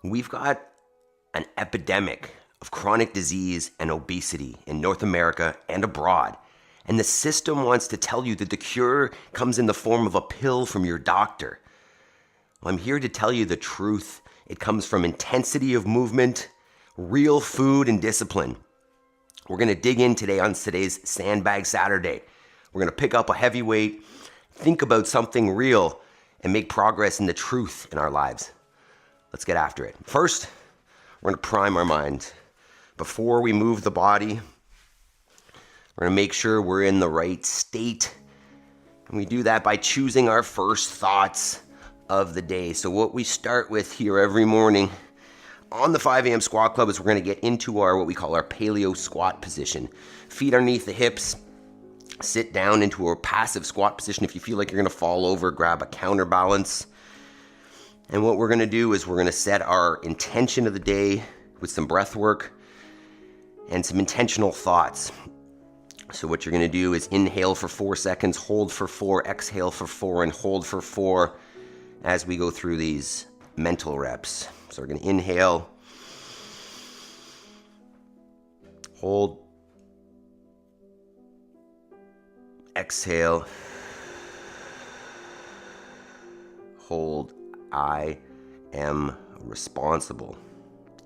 We've got an epidemic of chronic disease and obesity in North America and abroad. And the system wants to tell you that the cure comes in the form of a pill from your doctor. Well, I'm here to tell you the truth. It comes from intensity of movement, real food, and discipline. We're going to dig in today on today's Sandbag Saturday. We're going to pick up a heavy weight, think about something real, and make progress in the truth in our lives. Let's get after it. First, we're going to prime our mind. Before we move the body, we're going to make sure we're in the right state. And we do that by choosing our first thoughts of the day. So what we start with here every morning on the 5 a.m. squat club is we're going to get into our what we call our paleo squat position. Feet underneath the hips. Sit down into a passive squat position. If you feel like you're going to fall over, grab a counterbalance. And what we're going to do is we're going to set our intention of the day with some breath work and some intentional thoughts. So what you're going to do is inhale for 4 seconds, hold for 4, exhale for 4, and hold for 4 as we go through these mental reps. So we're going to inhale, hold, exhale, hold. I am responsible.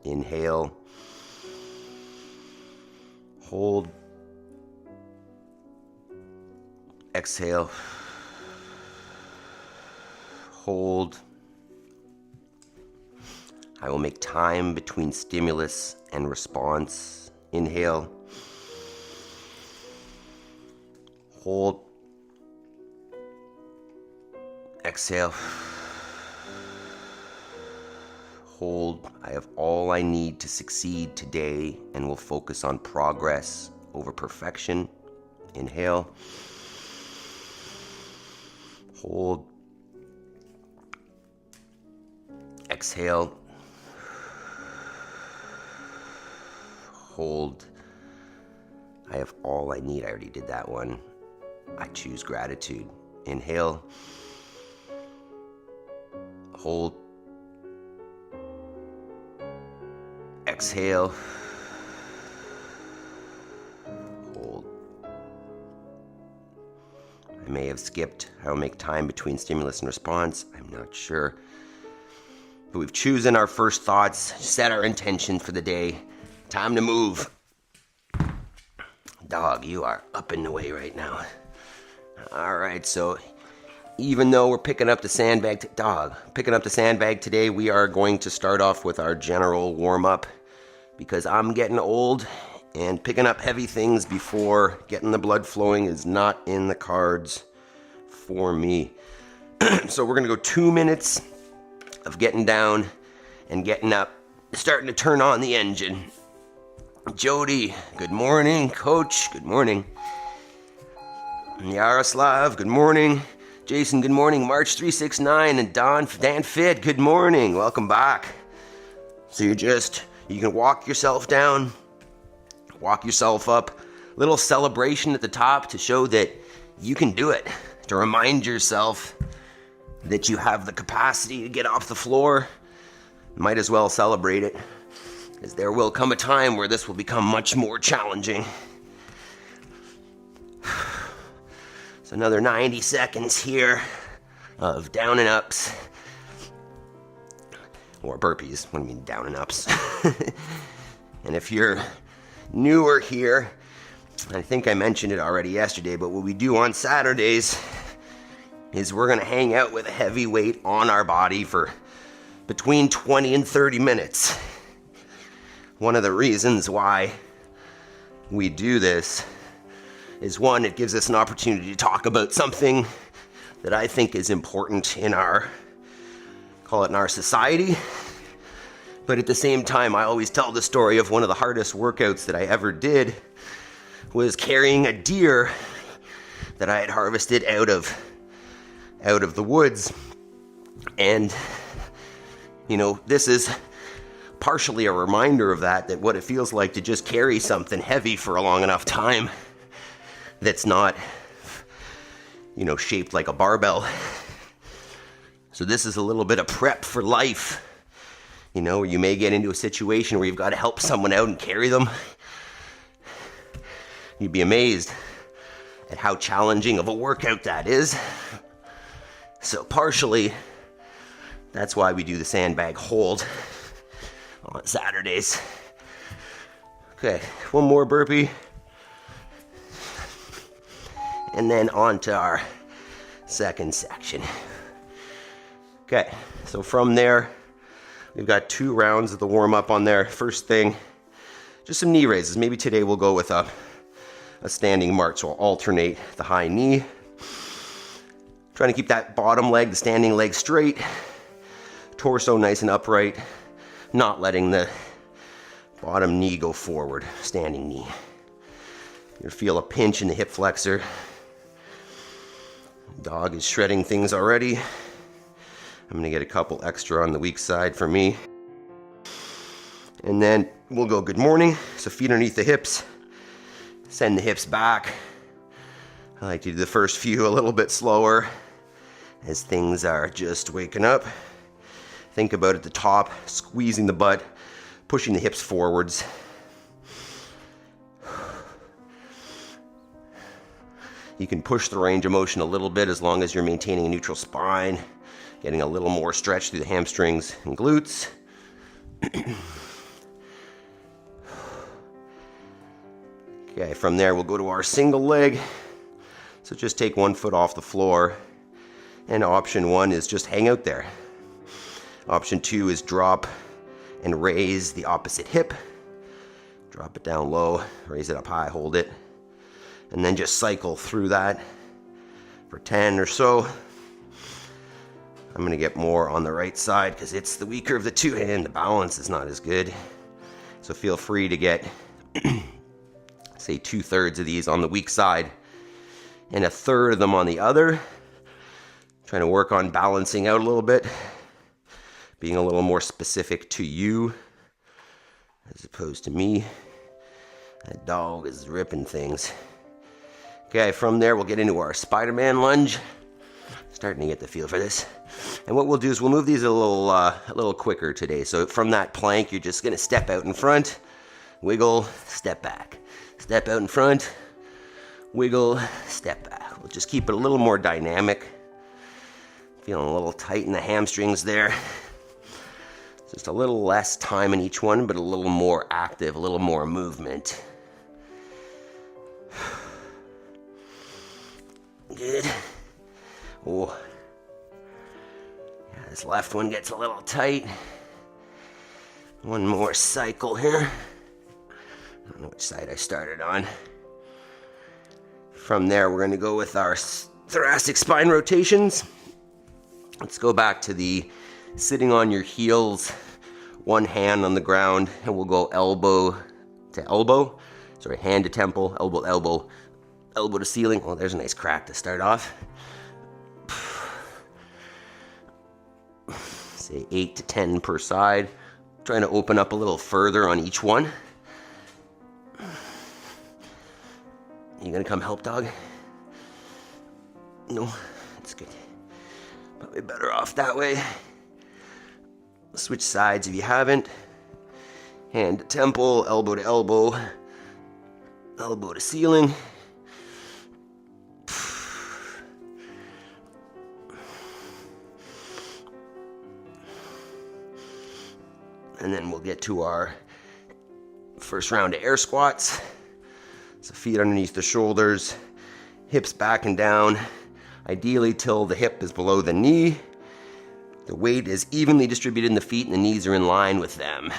Inhale, hold, exhale, hold. I will make time between stimulus and response. Inhale, hold, exhale, hold. I have all I need to succeed today and will focus on progress over perfection. Inhale, hold, exhale, hold. I have all I need. I already did that one. I choose gratitude. Inhale, hold, exhale, hold. I may have skipped. I'll make time between stimulus and response. I'm not sure. But we've chosen our first thoughts, set our intention for the day. Time to move. Dog, you are up in the way right now. All right, so even though we're picking up the sandbag, picking up the sandbag today, we are going to start off with our general warm-up because I'm getting old and picking up heavy things before getting the blood flowing is not in the cards for me. So we're going to go 2 minutes of getting down and getting up, starting to turn on the engine. Jody, good morning. Coach, good morning. Yaroslav, good morning. Jason, good morning. March 369 and Dan Fit, good morning. Welcome back. So you can walk yourself down, walk yourself up. Little celebration at the top to show that you can do it, to remind yourself that you have the capacity to get off the floor. Might as well celebrate it, as there will come a time where this will become much more challenging. So another 90 seconds here of down and ups. Or burpees, what do you mean down and ups? And if you're newer here, I think I mentioned it already yesterday, but what we do on Saturdays is we're going to hang out with a heavy weight on our body for between 20 and 30 minutes. One of the reasons why we do this is, one, it gives us an opportunity to talk about something that I think is important in our society. But at the same time, I always tell the story of one of the hardest workouts that I ever did was carrying a deer that I had harvested out of the woods. And, this is partially a reminder of that what it feels like to just carry something heavy for a long enough time that's not, shaped like a barbell. So this is a little bit of prep for life. You know, or you may get into a situation where you've got to help someone out and carry them. You'd be amazed at how challenging of a workout that is. So partially, that's why we do the sandbag hold on Saturdays. Okay, one more burpee. And then on to our second section. Okay, so from there, we've got 2 rounds of the warm-up on there. First thing, just some knee raises. Maybe today we'll go with a standing march, so I'll alternate the high knee. Trying to keep that bottom leg, the standing leg, straight. Torso nice and upright. Not letting the bottom knee go forward. Standing knee. You'll feel a pinch in the hip flexor. Dog is shredding things already. I'm going to get a couple extra on the weak side for me. And then we'll go good morning. So feet underneath the hips. Send the hips back. I like to do the first few a little bit slower as things are just waking up. Think about at the top, squeezing the butt, pushing the hips forwards. You can push the range of motion a little bit as long as you're maintaining a neutral spine, getting a little more stretch through the hamstrings and glutes. Okay, from there we'll go to our single leg. So just take one foot off the floor. And option 1 is just hang out there. Option 2 is drop and raise the opposite hip. Drop it down low, raise it up high, hold it. And then just cycle through that for 10 or so. I'm going to get more on the right side because it's the weaker of the two and the balance is not as good. So feel free to get, say, 2/3 of these on the weak side and 1/3 of them on the other. Trying to work on balancing out a little bit, being a little more specific to you as opposed to me. That dog is ripping things. Okay, from there we'll get into our Spider-Man lunge. Starting to get the feel for this. And what we'll do is we'll move these a little quicker today. So from that plank, you're just going to step out in front, wiggle, step back. Step out in front, wiggle, step back. We'll just keep it a little more dynamic. Feeling a little tight in the hamstrings there. Just a little less time in each one, but a little more active, a little more movement. Good. Oh. Yeah, this left one gets a little tight. One more cycle here. I don't know which side I started on. From there, we're going to go with our thoracic spine rotations. Let's go back to the sitting on your heels, one hand on the ground, and we'll go elbow to elbow. Sorry, hand to temple, elbow to elbow, elbow to ceiling. Oh, there's a nice crack to start off. Say 8 to 10 per side. Trying to open up a little further on each one. You gonna come help, dog? No, it's good. Probably better off that way. Switch sides if you haven't. Hand to temple, elbow to elbow, elbow to ceiling. And then we'll get to our first round of air squats. So feet underneath the shoulders, hips back and down, ideally till the hip is below the knee. The weight is evenly distributed in the feet and the knees are in line with them.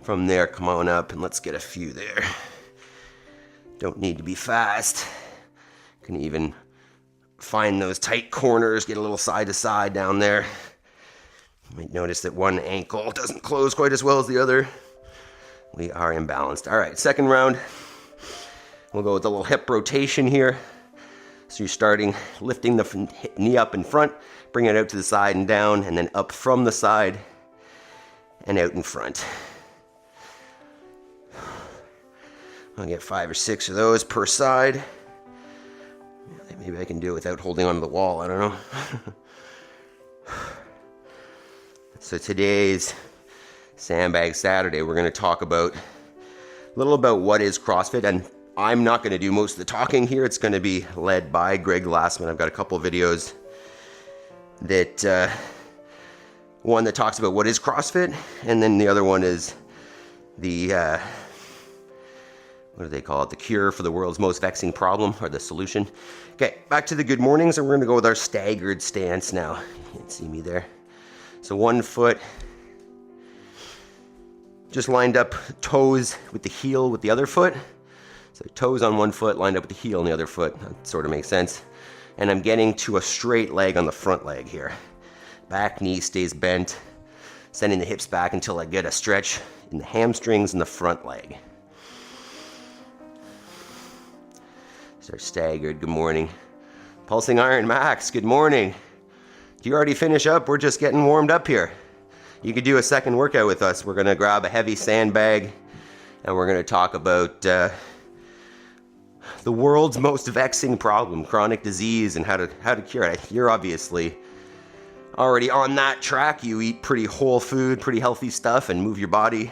From there, come on up and let's get a few there. Don't need to be fast. Can even find those tight corners, get a little side to side down there. You might notice that one ankle doesn't close quite as well as the other. We are imbalanced. All right, second round. We'll go with a little hip rotation here. So you're starting, lifting the knee up in front, bring it out to the side and down, and then up from the side and out in front. I'll get 5 or 6 of those per side. Maybe I can do it without holding onto the wall, I don't know. So today's Sandbag Saturday. We're going to talk about a little about what is CrossFit, and I'm not going to do most of the talking here. It's going to be led by Greg Glassman. I've got a couple of videos that one that talks about what is CrossFit, and then the other one is the what do they call it? The cure for the world's most vexing problem, or the solution. Okay, back to the good mornings, and we're going to go with our staggered stance now. You can't see me there. So 1 foot just lined up, toes with the heel with the other foot. So toes on 1 foot lined up with the heel on the other foot. That sort of makes sense. And I'm getting to a straight leg on the front leg here. Back knee stays bent, sending the hips back until I get a stretch in the hamstrings and the front leg. Start staggered. Good morning. Pulsing iron Max, good morning. Do you already finish up? We're just getting warmed up here. You could do a second workout with us. We're going to grab a heavy sandbag and we're going to talk about the world's most vexing problem, chronic disease, and how to cure it. You're obviously already on that track. You eat pretty whole food, pretty healthy stuff, and move your body.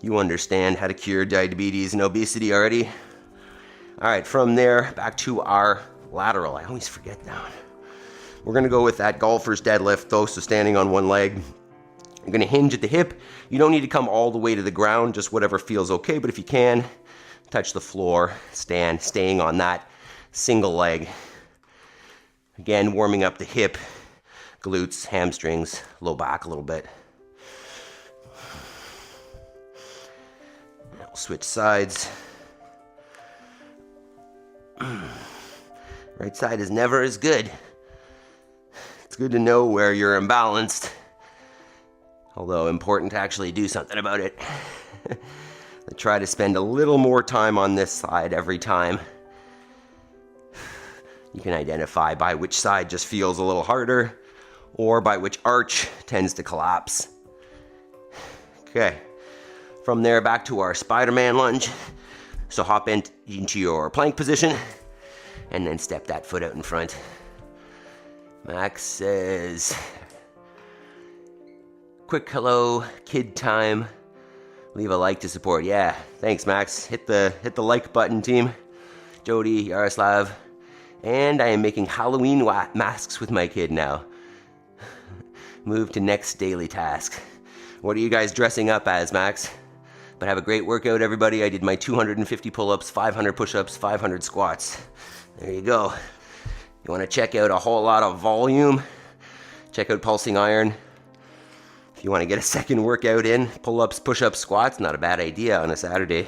You understand how to cure diabetes and obesity already. All right, from there, back to our lateral. I always forget that one. We're going to go with that golfer's deadlift, though, so standing on one leg. You're going to hinge at the hip. You don't need to come all the way to the ground, just whatever feels okay, but if you can, touch the floor, staying on that single leg. Again, warming up the hip, glutes, hamstrings, low back a little bit. We'll switch sides. Right side is never as good. It's good to know where you're imbalanced, although important to actually do something about it. I try to spend a little more time on this side every time. You can identify by which side just feels a little harder, or by which arch tends to collapse. Okay, from there back to our Spider-Man lunge. So hop into your plank position, and then step that foot out in front. Max says, quick hello, kid time. Leave a like to support. Yeah, thanks Max. Hit the like button, team. Jody, Yaroslav. And I am making Halloween masks with my kid now. Move to next daily task. What are you guys dressing up as, Max? But have a great workout, everybody. I did my 250 pull-ups, 500 push-ups, 500 squats. There you go. You want to check out a whole lot of volume? Check out Pulsing Iron. If you want to get a second workout in, pull-ups, push-ups, squats, not a bad idea on a Saturday.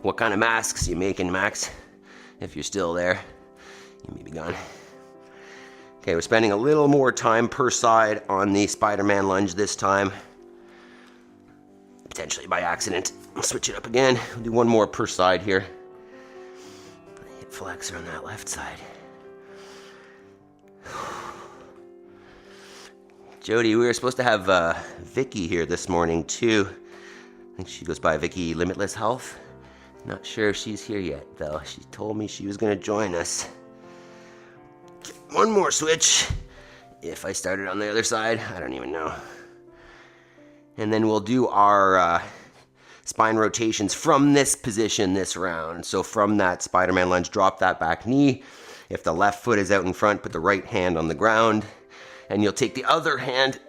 What kind of masks you making, Max? If you're still there, you may be gone. Okay, we're spending a little more time per side on the Spider-Man lunge this time. Potentially by accident. I'll switch it up again. We'll do one more per side here. Hip flexor on that left side. Jody, we were supposed to have Vicky here this morning too. I think she goes by Vicky Limitless Health. Not sure if she's here yet though. She told me she was going to join us. One more switch. If I started on the other side, I don't even know. And then we'll do our spine rotations from this position this round. So from that Spider-Man lunge, drop that back knee. If the left foot is out in front, put the right hand on the ground. And you'll take the other hand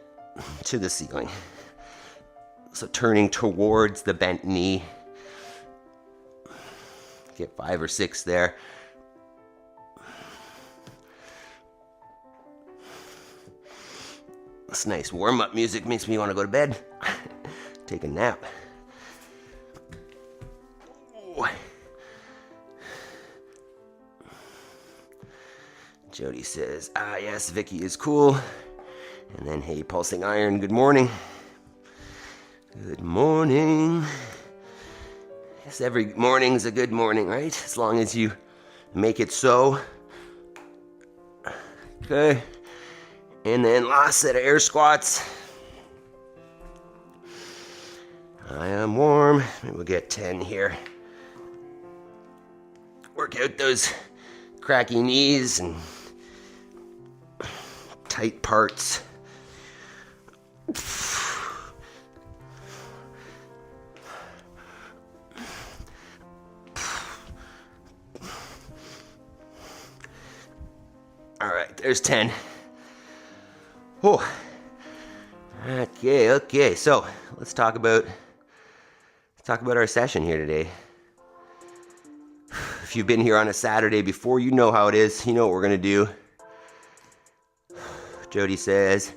to the ceiling. So turning towards the bent knee. Get 5 or 6 there. This nice warm-up music makes me want to go to bed. Take a nap. Ooh. Jody says, yes, Vicky is cool. And then, hey, Pulsing Iron, good morning. Good morning. Yes, every morning's a good morning, right? As long as you make it so. Okay. And then last set of air squats. I am warm. Maybe we'll get 10 here. Work out those cracky knees and tight parts All right, there's 10. Oh. Okay. So let's talk about our session here today. If you've been here on a Saturday before, you know how it is. You know what we're gonna do. Jody says,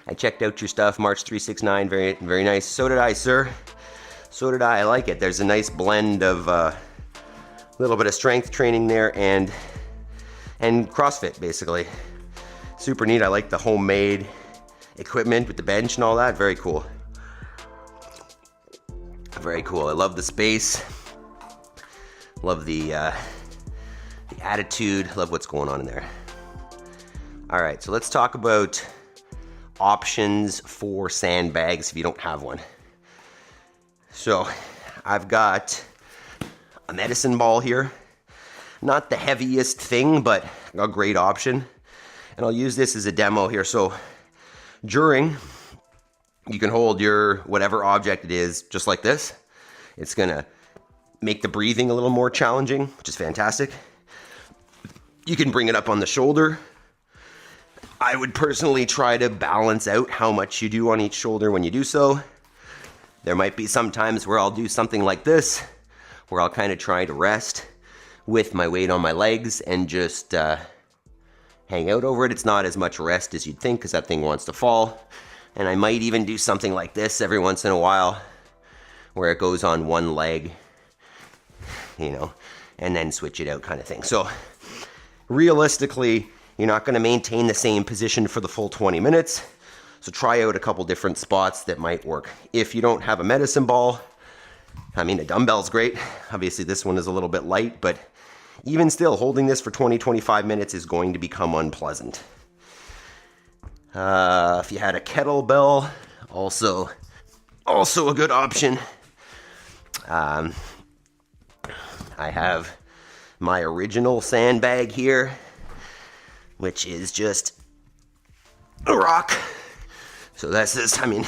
I checked out your stuff, March 369, very, very nice. So did I, sir. So did I like it. There's a nice blend of a little bit of strength training there and CrossFit, basically. Super neat. I like the homemade equipment with the bench and all that. Very cool. Very cool. I love the space. Love the attitude. Love what's going on in there. All right, so let's talk about options for sandbags if you don't have one. So I've got a medicine ball here. Not the heaviest thing, but a great option. And I'll use this as a demo here. So you can hold your whatever object it is just like this. It's gonna make the breathing a little more challenging, which is fantastic. You can bring it up on the shoulder. I would personally try to balance out how much you do on each shoulder when you do so. There might be some times where I'll do something like this, where I'll kind of try to rest with my weight on my legs and just hang out over it. It's not as much rest as you'd think because that thing wants to fall. And I might even do something like this every once in a while where it goes on one leg, you know, and then switch it out kind of thing. So realistically, you're not going to maintain the same position for the full 20 minutes. So try out a couple different spots that might work. If you don't have a medicine ball, I mean, a dumbbell's great. Obviously this one is a little bit light, but even still, holding this for 20-25 minutes is going to become unpleasant. If you had a kettlebell, also a good option. I have my original sandbag here, which is just a rock. So this is, I mean,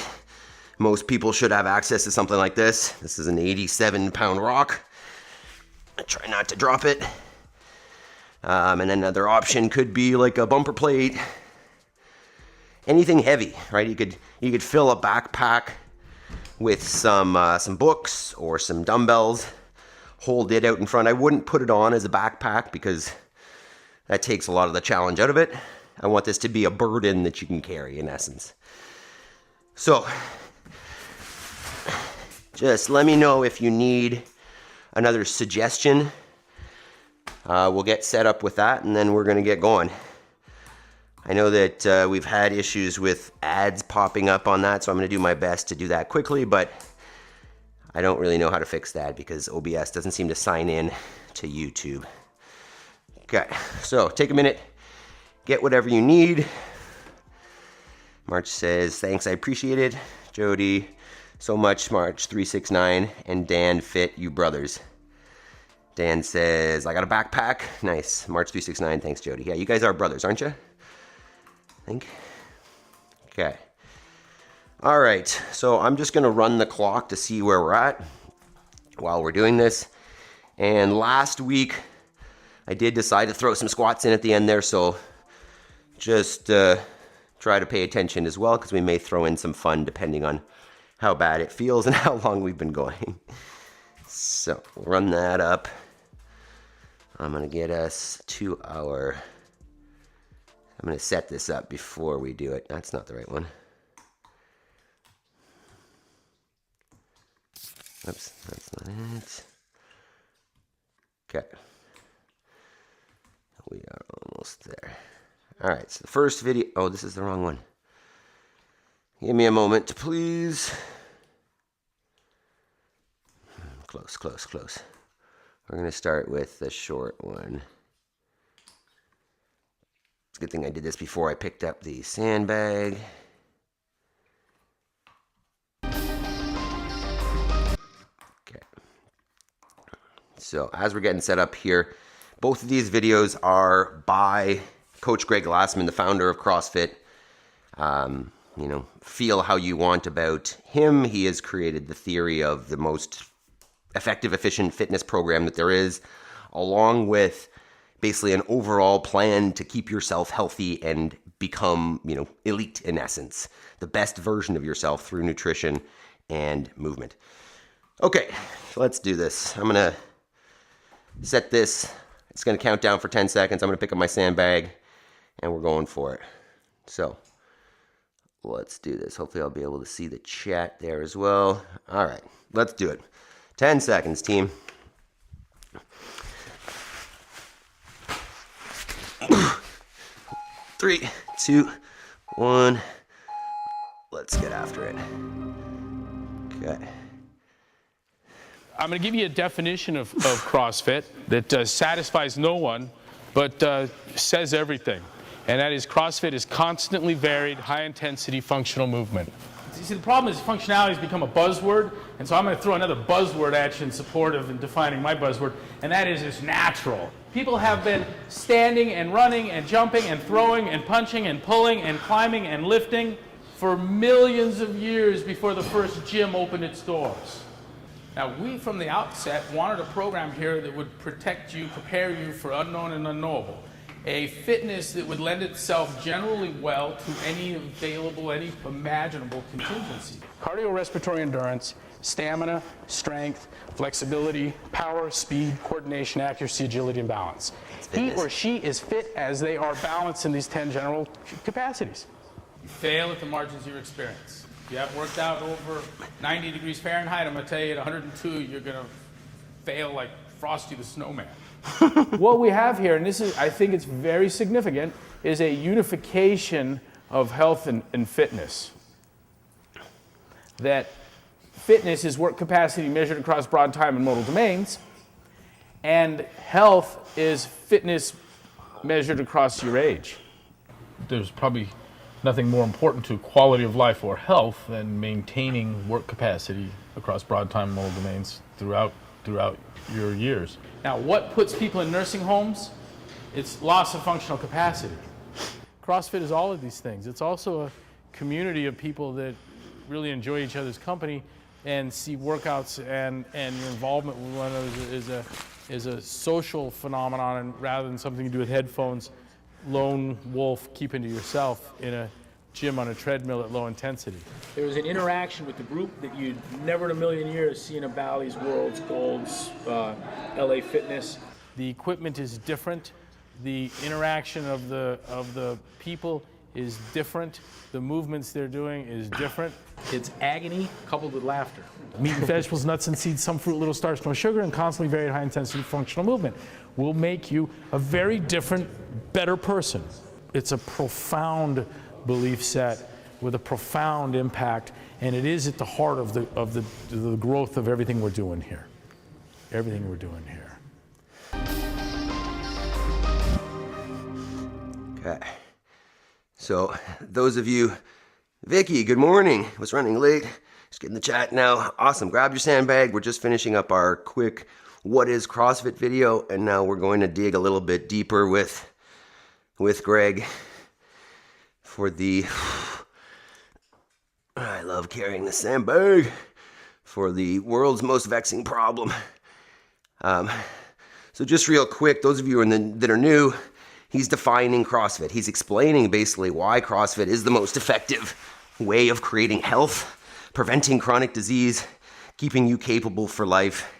most people should have access to something like this. This is an 87-pound rock. I try not to drop it. And then another option could be like a bumper plate. Anything heavy, right? You could fill a backpack with some books or some dumbbells. Hold it out in front. I wouldn't put it on as a backpack because that takes a lot of the challenge out of it. I want this to be a burden that you can carry in essence. So just let me know if you need another suggestion. We'll get set up with that and then we're going to get going. I know that we've had issues with ads popping up on that, so I'm going to do my best to do that quickly, but I don't really know how to fix that because OBS doesn't seem to sign in to YouTube. Okay, so take a minute, get whatever you need. March says, thanks, I appreciate it. Jody, so much, March 369, and Dan Fit, you brothers. Dan says, I got a backpack. Nice, March 369, thanks, Jody. Yeah, you guys are brothers, aren't you? I think. Okay. All right, so I'm just gonna run the clock to see where we're at while we're doing this. And last week, I did decide to throw some squats in at the end there, so just try to pay attention as well, because we may throw in some fun depending on how bad it feels and how long we've been going. So we'll run that up. I'm gonna get us to our, I'm gonna set this up before we do it. That's not the right one. Oops, that's not it. Okay. We are almost there. All right, so the first video, oh, this is the wrong one. Give me a moment, please. Close, close, close. We're gonna start with the short one. It's a good thing I did this before I picked up the sandbag. Okay. So as we're getting set up here, both of these videos are by Coach Greg Glassman, the founder of CrossFit. feel how you want about him. He has created the theory of the most effective, efficient fitness program that there is, along with basically an overall plan to keep yourself healthy and become, elite in essence, the best version of yourself through nutrition and movement. Okay, let's do this. I'm going to set this. It's going to count down for 10 seconds. I'm going to pick up my sandbag and we're going for it. So let's do this. Hopefully I'll be able to see the chat there as well. All right, let's do it. 10 seconds, team. Three, two, one. Let's get after it. Okay. I'm going to give you a definition of CrossFit that satisfies no one, but says everything. And that is, CrossFit is constantly varied, high-intensity functional movement. You see, the problem is functionality has become a buzzword, and so I'm going to throw another buzzword at you in support of and defining my buzzword, and that is it's natural. People have been standing and running and jumping and throwing and punching and pulling and climbing and lifting for millions of years before the first gym opened its doors. Now, we from the outset wanted a program here that would protect you, prepare you for unknown and unknowable. A fitness that would lend itself generally well to any available, any imaginable contingency. Cardiorespiratory endurance, stamina, strength, flexibility, power, speed, coordination, accuracy, agility, and balance. He or she is fit as they are balanced in these 10 general capacities. You fail at the margins of your experience. If you haven't worked out over 90 degrees Fahrenheit, I'm going to tell you at 102, you're going to fail like Frosty the Snowman. What we have here, and this is, I think it's very significant, is a unification of health and fitness. That fitness is work capacity measured across broad time and modal domains, and health is fitness measured across your age. There's probably nothing more important to quality of life or health than maintaining work capacity across broad time and modal domains throughout your years. Now, what puts people in nursing homes? It's loss of functional capacity. CrossFit is all of these things. It's also a community of people that really enjoy each other's company and see workouts and your involvement with one another is a social phenomenon, and rather than something you do with headphones, lone wolf, keeping to yourself in a gym on a treadmill at low intensity. There was an interaction with the group that you'd never in a million years see in a Bally's, Worlds, Golds, LA Fitness. The equipment is different. The interaction of the people is different. The movements they're doing is different. It's agony coupled with laughter. Meat and vegetables, nuts and seeds, some fruit, little starch, no sugar, and constantly varied high-intensity functional movement will make you a very different, better person. It's a profound belief set with a profound impact, and it is at the heart of the growth of everything we're doing here. Everything we're doing here. Okay. So, those of you, Vicky, good morning. Was running late. Just getting the chat now. Awesome. Grab your sandbag. We're just finishing up our quick What is CrossFit video, and now we're going to dig a little bit deeper with Greg for the, I love carrying the sandbag, for the world's most vexing problem. So just real quick, those of you that are new, he's defining CrossFit. He's explaining basically why CrossFit is the most effective way of creating health, preventing chronic disease, keeping you capable for life.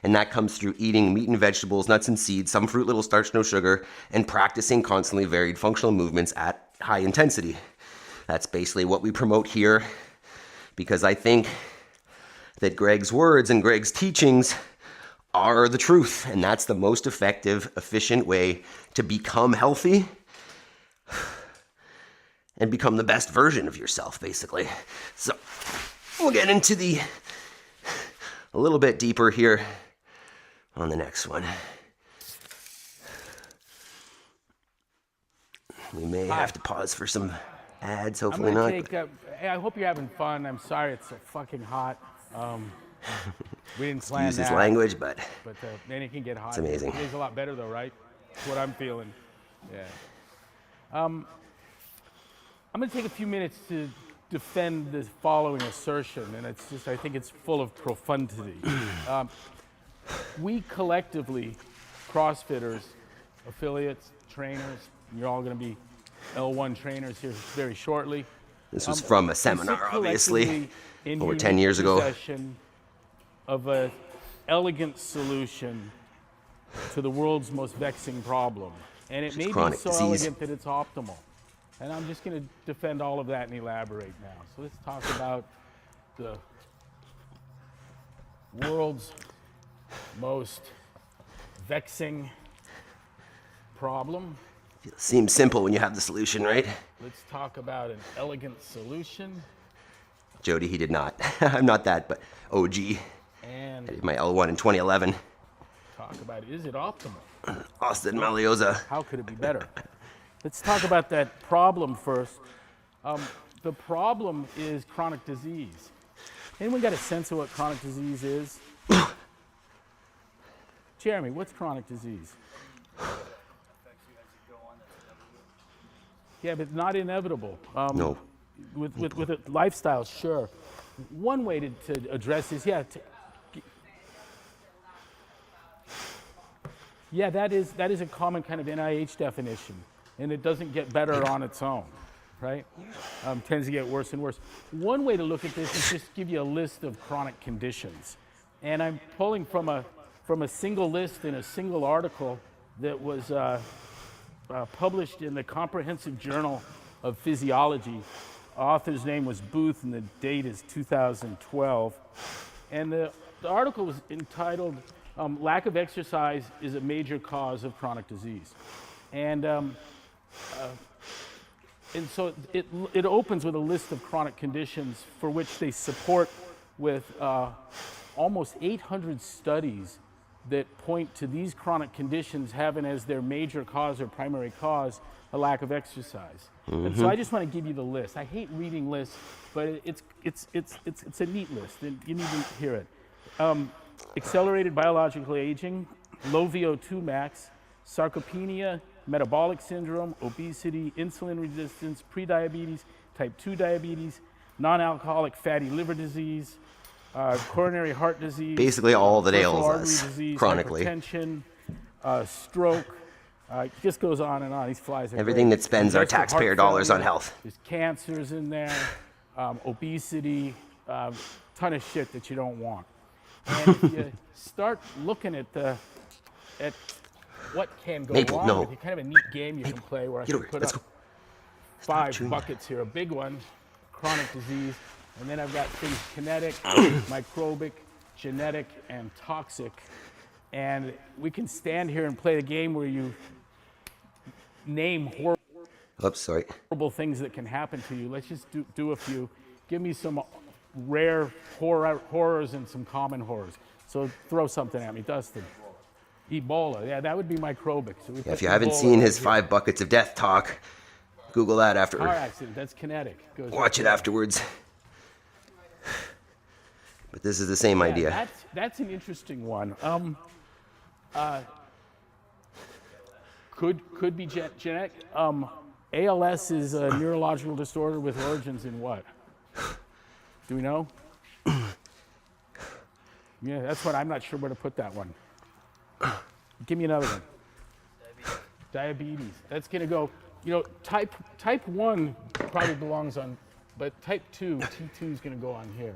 And that comes through eating meat and vegetables, nuts and seeds, some fruit, little starch, no sugar, and practicing constantly varied functional movements at high intensity. That's basically what we promote here, because I think that Greg's words and Greg's teachings are the truth, and that's the most effective, efficient way to become healthy and become the best version of yourself, basically. So we'll get into a little bit deeper here on the next one. We may have to pause for some ads, hopefully not. I hope you're having fun. I'm sorry it's so fucking hot. We didn't plan Use that. his language, but then it can get hot. It's amazing. It's a lot better though, right? That's what I'm feeling. Yeah. I'm going to take a few minutes to defend the following assertion, and it's just, I think it's full of profundity. We collectively, CrossFitters, affiliates, trainers, you're all going to be L1 trainers here very shortly. This was from a seminar, obviously, over 10 years ago. Possession of an elegant solution to the world's most vexing problem. And it may be chronic so disease. elegant that it's optimal. And I'm just going to defend all of that and elaborate now. So let's talk about the world's most vexing problem. Seems simple when you have the solution, right? Let's talk about an elegant solution. Jody, he did not. I'm not that, but OG. I And did my L1 in 2011. talk about, is it optimal? Austin Malioza. How could it be better? Let's talk about that problem first. The problem is chronic disease. Anyone got a sense of what chronic disease is? Jeremy, what's chronic disease? Yeah, but not inevitable. No. With a lifestyle, sure. One way to address this, that is a common kind of NIH definition, and it doesn't get better on its own, right? Tends to get worse and worse. One way to look at this is just give you a list of chronic conditions, and I'm pulling from a single list in a single article that was published in the Comprehensive Journal of Physiology. Author's name was Booth, and the date is 2012. And the article was entitled, Lack of Exercise is a Major Cause of Chronic Disease. And so it opens with a list of chronic conditions for which they support with almost 800 studies that point to these chronic conditions having as their major cause or primary cause a lack of exercise. And so I just want to give you the list. I hate reading lists, but it's a neat list, and you need to hear it. Accelerated biological aging, low VO2 max, sarcopenia, metabolic syndrome, obesity, insulin resistance, prediabetes, type 2 diabetes, non-alcoholic fatty liver disease, coronary heart disease, Basically all that peripheral ails artery us disease, chronically. hypertension, stroke. It just goes on and on. These flies are Everything great. that spends our Congestive taxpayer heart dollars on failure, health. There's cancers in there, obesity, ton of shit that you don't want. And if you start looking at what can go Maple, wrong no. with it, kind of a neat game you can play where I Get can over here. put Let's up go. 5 buckets here. A big one, chronic disease, and then I've got things kinetic, microbic, genetic, and toxic. And we can stand here and play a game where you name Oops, sorry. horrible things that can happen to you. Let's just do a few. Give me some rare horrors and some common horrors. So throw something at me, Dustin. Ebola, yeah, that would be microbic. So we Yeah, put if you haven't Ebola seen right his here. 5 buckets of death talk, Google that Car after. accident, that's kinetic. Goes right Watch it there. afterwards. But this is the same Yeah, idea. That's an interesting one. Could be genetic. ALS is a neurological disorder with origins in what? Do we know? Yeah, that's what I'm not sure where to put that one. Give me another one. Diabetes. That's gonna go. Type 1 probably belongs on, but type 2, T2 is gonna go on here.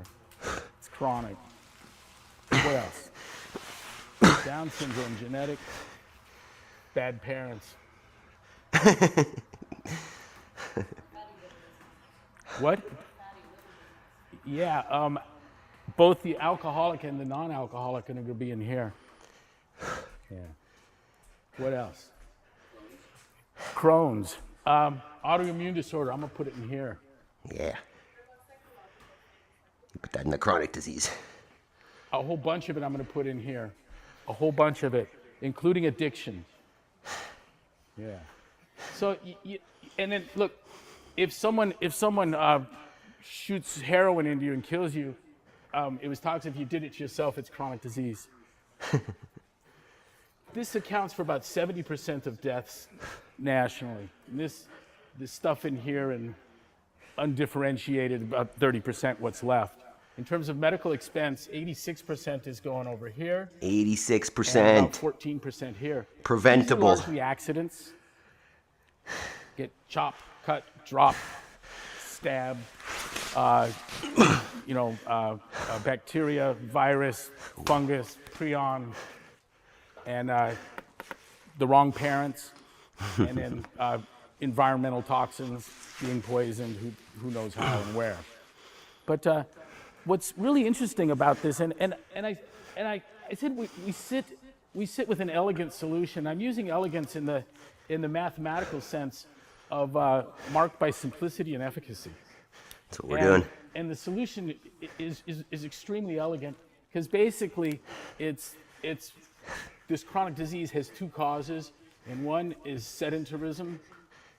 It's chronic. What else? Down syndrome, genetic. Bad parents. What? Yeah, both the alcoholic and the non-alcoholic are going to be in here. Yeah. What else? Crohn's. Autoimmune disorder, I'm going to put it in here. Yeah. You put that in the chronic disease. A whole bunch of it I'm going to put in here. A whole bunch of it, including addiction. Yeah. So, and then look, if someone shoots heroin into you and kills you, it was toxic. If you did it to yourself, it's chronic disease. This accounts for about 70% of deaths nationally. And this stuff in here and undifferentiated, about 30% what's left. In terms of medical expense, 86% is going over here. 86%. And about 14% here. Preventable. These are largely accidents. Get chopped, cut, drop, stab, bacteria, virus, fungus, prion, and the wrong parents, and then environmental toxins being poisoned, who knows how and where. But what's really interesting about this, and I said we sit with an elegant solution. I'm using elegance in the mathematical sense of marked by simplicity and efficacy. That's what we're doing. And the solution is extremely elegant because basically it's this chronic disease has two causes, and one is sedentarism.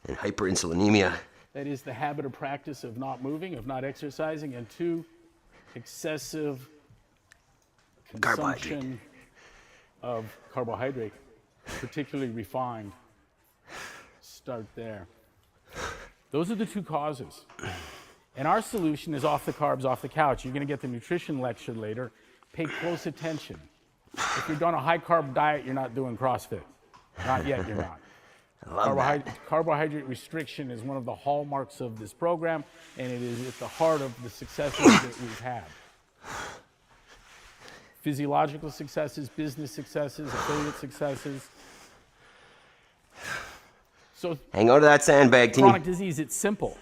And hyperinsulinemia. That is the habit or practice of not moving, of not exercising, and two, excessive consumption of carbohydrate, particularly refined. Start there. Those are the two causes. And our solution is off the carbs, off the couch. You're going to get the nutrition lecture later. Pay close attention. If you're on a high carb diet, you're not doing CrossFit. Not yet, you're not. I love that. Carbohydrate restriction is one of the hallmarks of this program, and it is at the heart of the successes that we've had. Physiological successes, business successes, affiliate successes. So hang on to that sandbag, team. Chronic disease, it's simple.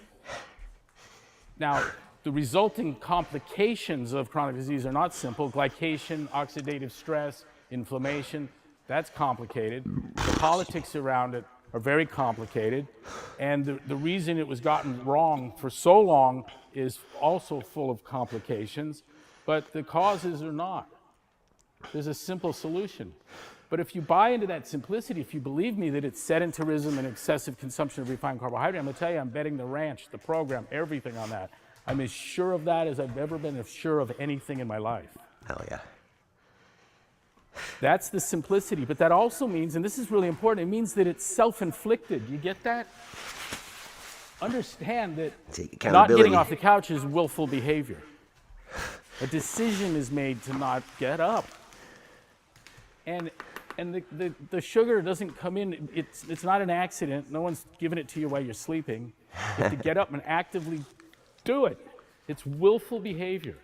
Now, the resulting complications of chronic disease are not simple. Glycation, oxidative stress, inflammation, that's complicated. The politics around it are very complicated. And the reason it was gotten wrong for so long is also full of complications, but the causes are not. There's a simple solution. But if you buy into that simplicity, if you believe me that it's sedentarism and excessive consumption of refined carbohydrate, I'm going to tell you, I'm betting the ranch, the program, everything on that. I'm as sure of that as I've ever been sure of anything in my life. Hell yeah. That's the simplicity. But that also means, and this is really important, it means that it's self-inflicted. You get that? Understand that not getting off the couch is willful behavior. A decision is made to not get up. And the sugar doesn't come in, it's not an accident. No one's giving it to you while you're sleeping. You have to get up and actively do it. It's willful behavior.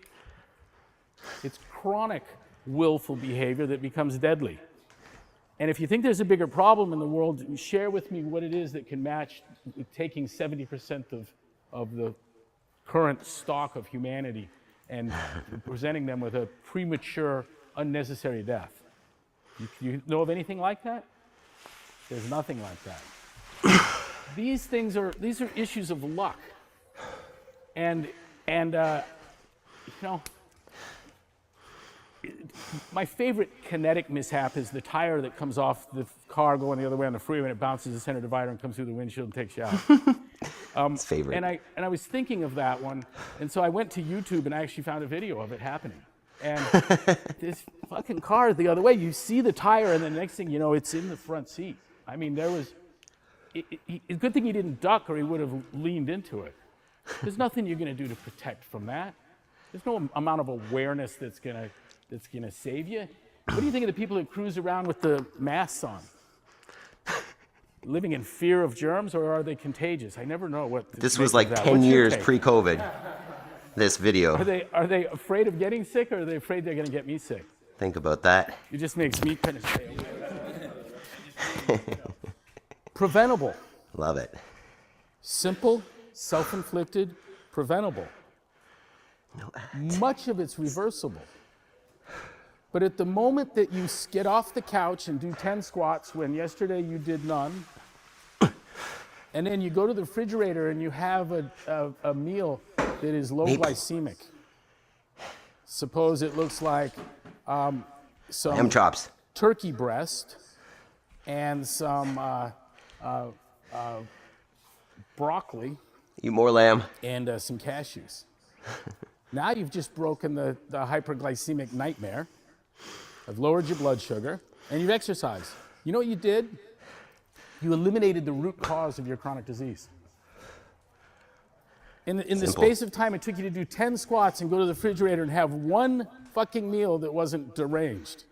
It's chronic willful behavior that becomes deadly. And if you think there's a bigger problem in the world, share with me what it is that can match taking 70% of the current stock of humanity and presenting them with a premature, unnecessary death. You know of anything like that? There's nothing like that. These are issues of luck. And my favorite kinetic mishap is the tire that comes off the car going the other way on the freeway and it bounces the center divider and comes through the windshield and takes you out. It's favorite. And I was thinking of that one, and so I went to YouTube and I actually found a video of it happening. And this fucking car the other way, you see the tire, and the next thing you know, it's in the front seat. I mean, there was, it's a good thing he didn't duck or he would have leaned into it. There's nothing you're gonna do to protect from that. There's no amount of awareness that's gonna save you. What do you think of the people that cruise around with the masks on? Living in fear of germs, or are they contagious? I never know what. This was like 10 years pre-COVID. This video. Are they afraid of getting sick, or are they afraid they're going to get me sick? Think about that. It just makes me kind of stay away. Preventable. Love it. Simple, self-inflicted, preventable. No Much of it's reversible. But at the moment that you get off the couch and do 10 squats when yesterday you did none, and then you go to the refrigerator and you have a meal that is low glycemic. Suppose it looks like some lamb chops, turkey breast, and some broccoli. Eat more lamb. And some cashews. Now you've just broken the hyperglycemic nightmare. I've lowered your blood sugar, and you've exercised. You know what you did? You eliminated the root cause of your chronic disease. In the Simple. space of time it took you to do 10 squats and go to the refrigerator and have one fucking meal that wasn't deranged.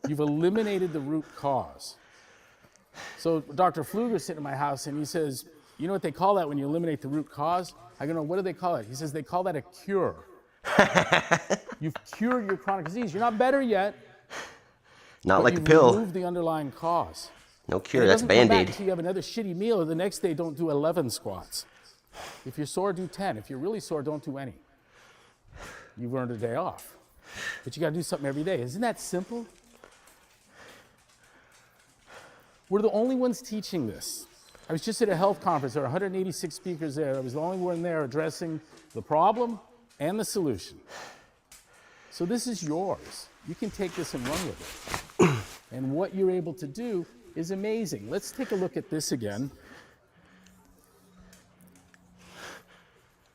You've eliminated the root cause. So Dr. Pfluger's sitting in my house and he says, you know what they call that when you eliminate the root cause? I go, no, what do they call it? He says, they call that a cure. You've cured your chronic disease. You're not better yet. Not like a you've pill. removed the underlying cause. No cure, And it that's doesn't come back Band-Aid. until you have another shitty meal, or the next day don't do 11 squats. If you're sore, do 10. If you're really sore, don't do any. You've earned a day off. But you gotta do something every day. Isn't that simple? We're the only ones teaching this. I was just at a health conference. There were 186 speakers there. I was the only one there addressing the problem and the solution. So this is yours. You can take this and run with it. And what you're able to do is amazing. Let's take a look at this again.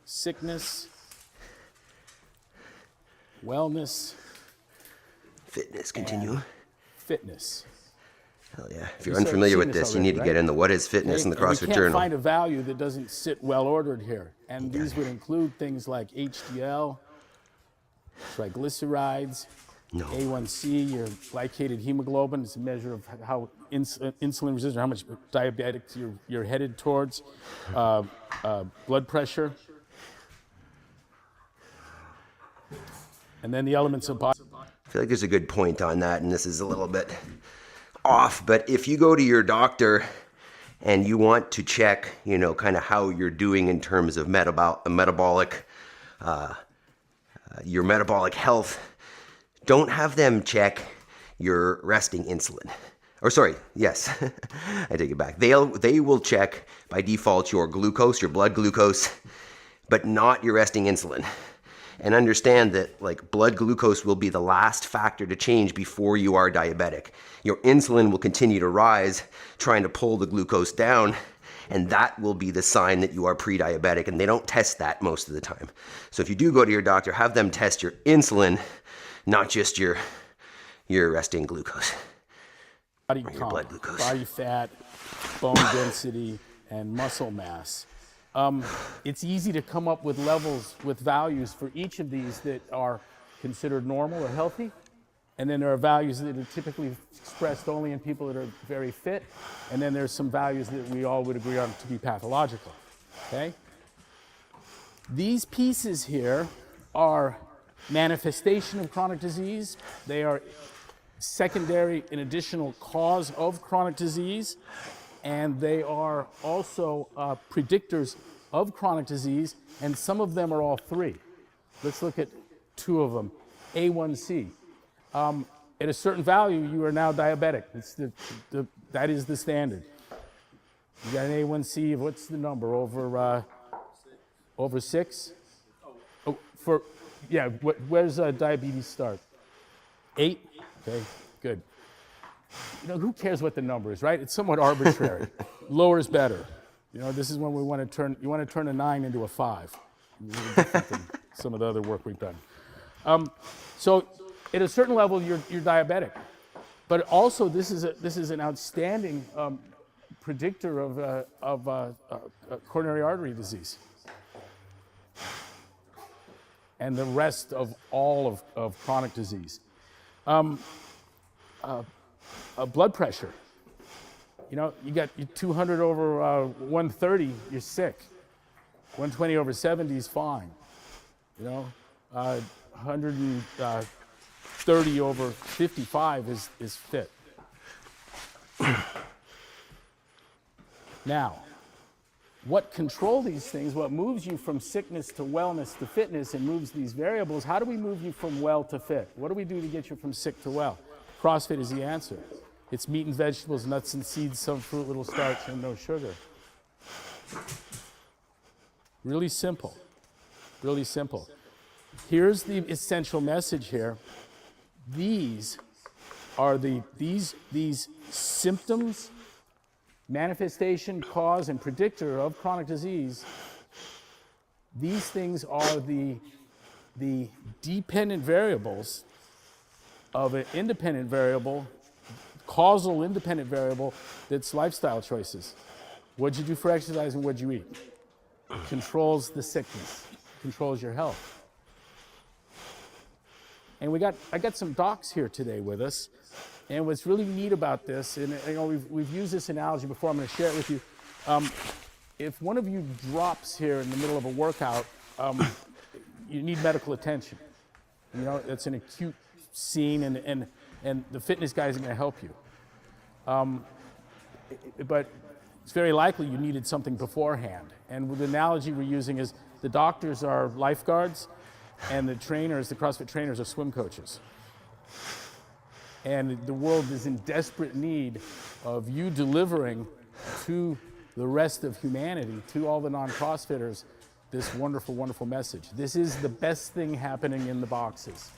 Sickness, wellness, Fitness, continue. fitness. Hell yeah. If you're started unfamiliar seeing with this this, you already, need to right? get into what is fitness in the And we CrossFit can't Journal. find a value that doesn't sit well ordered here. And these would include things like HDL, triglycerides, No. A1C, your glycated hemoglobin. It's a measure of how insulin resistant, how much diabetic you're headed towards. Blood pressure. And then the elements of body. I feel like there's a good point on that, and this is a little bit off, but if you go to your doctor and you want to check, kind of how you're doing in terms of your metabolic health, don't have them check your resting insulin. Or sorry, yes, I take it back. They will check by default your glucose, your blood glucose, but not your resting insulin. And understand that blood glucose will be the last factor to change before you are diabetic. Your insulin will continue to rise, trying to pull the glucose down, and that will be the sign that you are pre-diabetic, and they don't test that most of the time. So if you do go to your doctor, have them test your insulin, not just your resting glucose. Body Or your comp, blood glucose. body fat, bone density, and muscle mass. It's easy to come up with levels, with values for each of these that are considered normal or healthy. And then there are values that are typically expressed only in people that are very fit. And then there's some values that we all would agree on to be pathological, okay? These pieces here are manifestation of chronic disease. They are secondary and additional cause of chronic disease. And they are also predictors of chronic disease, and some of them are all three. Let's look at two of them. A1C. At a certain value, you are now diabetic. That is the standard. You got an A1C of, what's the number, over 6? Oh, where's diabetes start? 8? Okay, good. Who cares what the number is, right? It's somewhat arbitrary. Lower is better. This is when you want to turn a 9 into a 5. A little different than some of the other work we've done. So at a certain level, you're diabetic. But also, this is an outstanding predictor of coronary artery disease. And the rest of all of chronic disease. Blood pressure. You got 200 over 130, you're sick. 120 over 70 is fine. 130 over 55 is fit. Now, what control these things, what moves you from sickness to wellness to fitness and moves these variables, how do we move you from well to fit? What do we do to get you from sick to well? CrossFit is the answer. It's meat and vegetables, nuts and seeds, some fruit, little starch, and no sugar. Really simple. Really simple. Here's the essential message here. These are these symptoms, manifestation, cause, and predictor of chronic disease. These things are the dependent variables of an independent variable, causal independent variable that's lifestyle choices. What'd you do for exercise and what'd you eat? controls the sickness, controls your health. And I got some docs here today with us. And what's really neat about this, and we've used this analogy before, I'm going to share it with you. If one of you drops here in the middle of a workout, you need medical attention. It's an acute scene, and the fitness guy isn't going to help you. But it's very likely you needed something beforehand. And the analogy we're using is the doctors are lifeguards, and the CrossFit trainers are swim coaches. And the world is in desperate need of you delivering to the rest of humanity, to all the non-CrossFitters, this wonderful, wonderful message. This is the best thing happening in the boxes.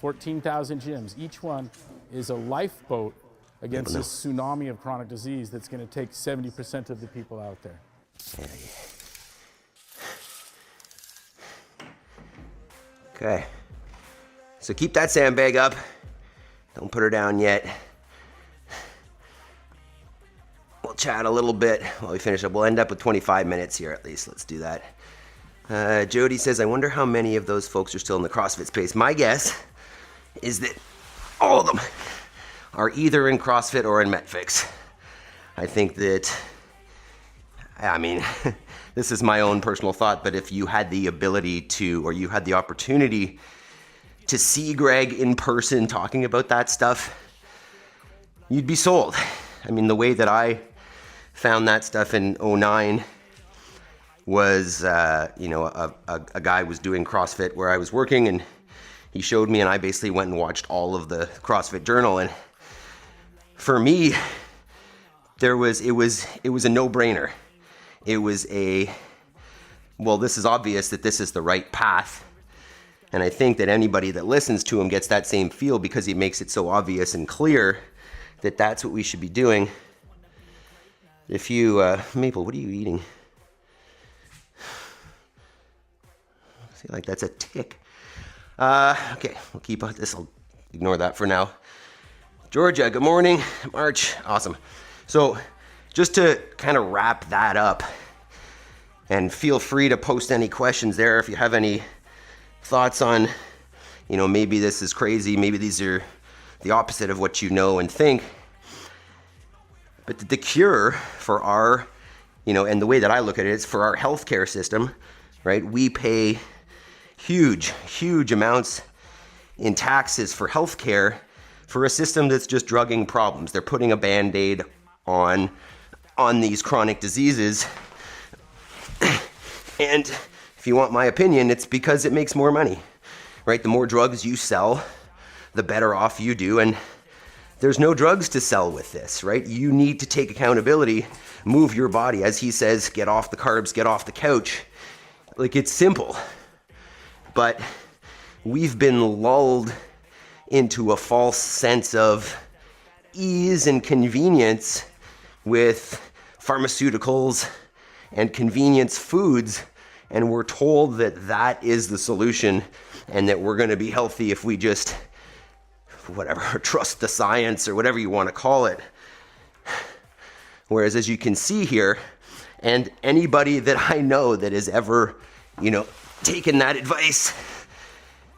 14,000 gyms. Each one is a lifeboat against this tsunami of chronic disease that's going to take 70% of the people out there. Okay. So keep that sandbag up. Don't put her down yet. We'll chat a little bit while we finish up. We'll end up with 25 minutes here at least. Let's do that. Jody says, I wonder how many of those folks are still in the CrossFit space. My guess is that all of them are either in CrossFit or in MetFix. I think that, this is my own personal thought, but if you had the ability to, or you had the opportunity to see Greg in person talking about that stuff, you'd be sold. The way that I found that stuff in 2009 was, a guy was doing CrossFit where I was working, and he showed me, and I basically went and watched all of the CrossFit Journal. And for me, it was a no-brainer. It was this is obvious that this is the right path. And I think that anybody that listens to him gets that same feel because he makes it so obvious and clear that that's what we should be doing. If you, Maple, what are you eating? I feel like that's a tick. Okay, we'll keep on this. I'll ignore that for now. Georgia, good morning. March, awesome. So just to kind of wrap that up, and feel free to post any questions there if you have any thoughts on, maybe this is crazy, maybe these are the opposite of what you know and think. But the cure for our, and the way that I look at it is for our healthcare system, right? We pay huge, huge amounts in taxes for healthcare for a system that's just drugging problems. They're putting a Band-Aid on these chronic diseases. And if you want my opinion, it's because it makes more money, right? The more drugs you sell, the better off you do. And there's no drugs to sell with this, right? You need to take accountability, move your body. As he says, get off the carbs, get off the couch. It's simple. But we've been lulled into a false sense of ease and convenience with pharmaceuticals and convenience foods, and we're told that that is the solution and that we're going to be healthy if we just trust the science or whatever you want to call it. Whereas, as you can see here, and anybody that I know that has ever taken that advice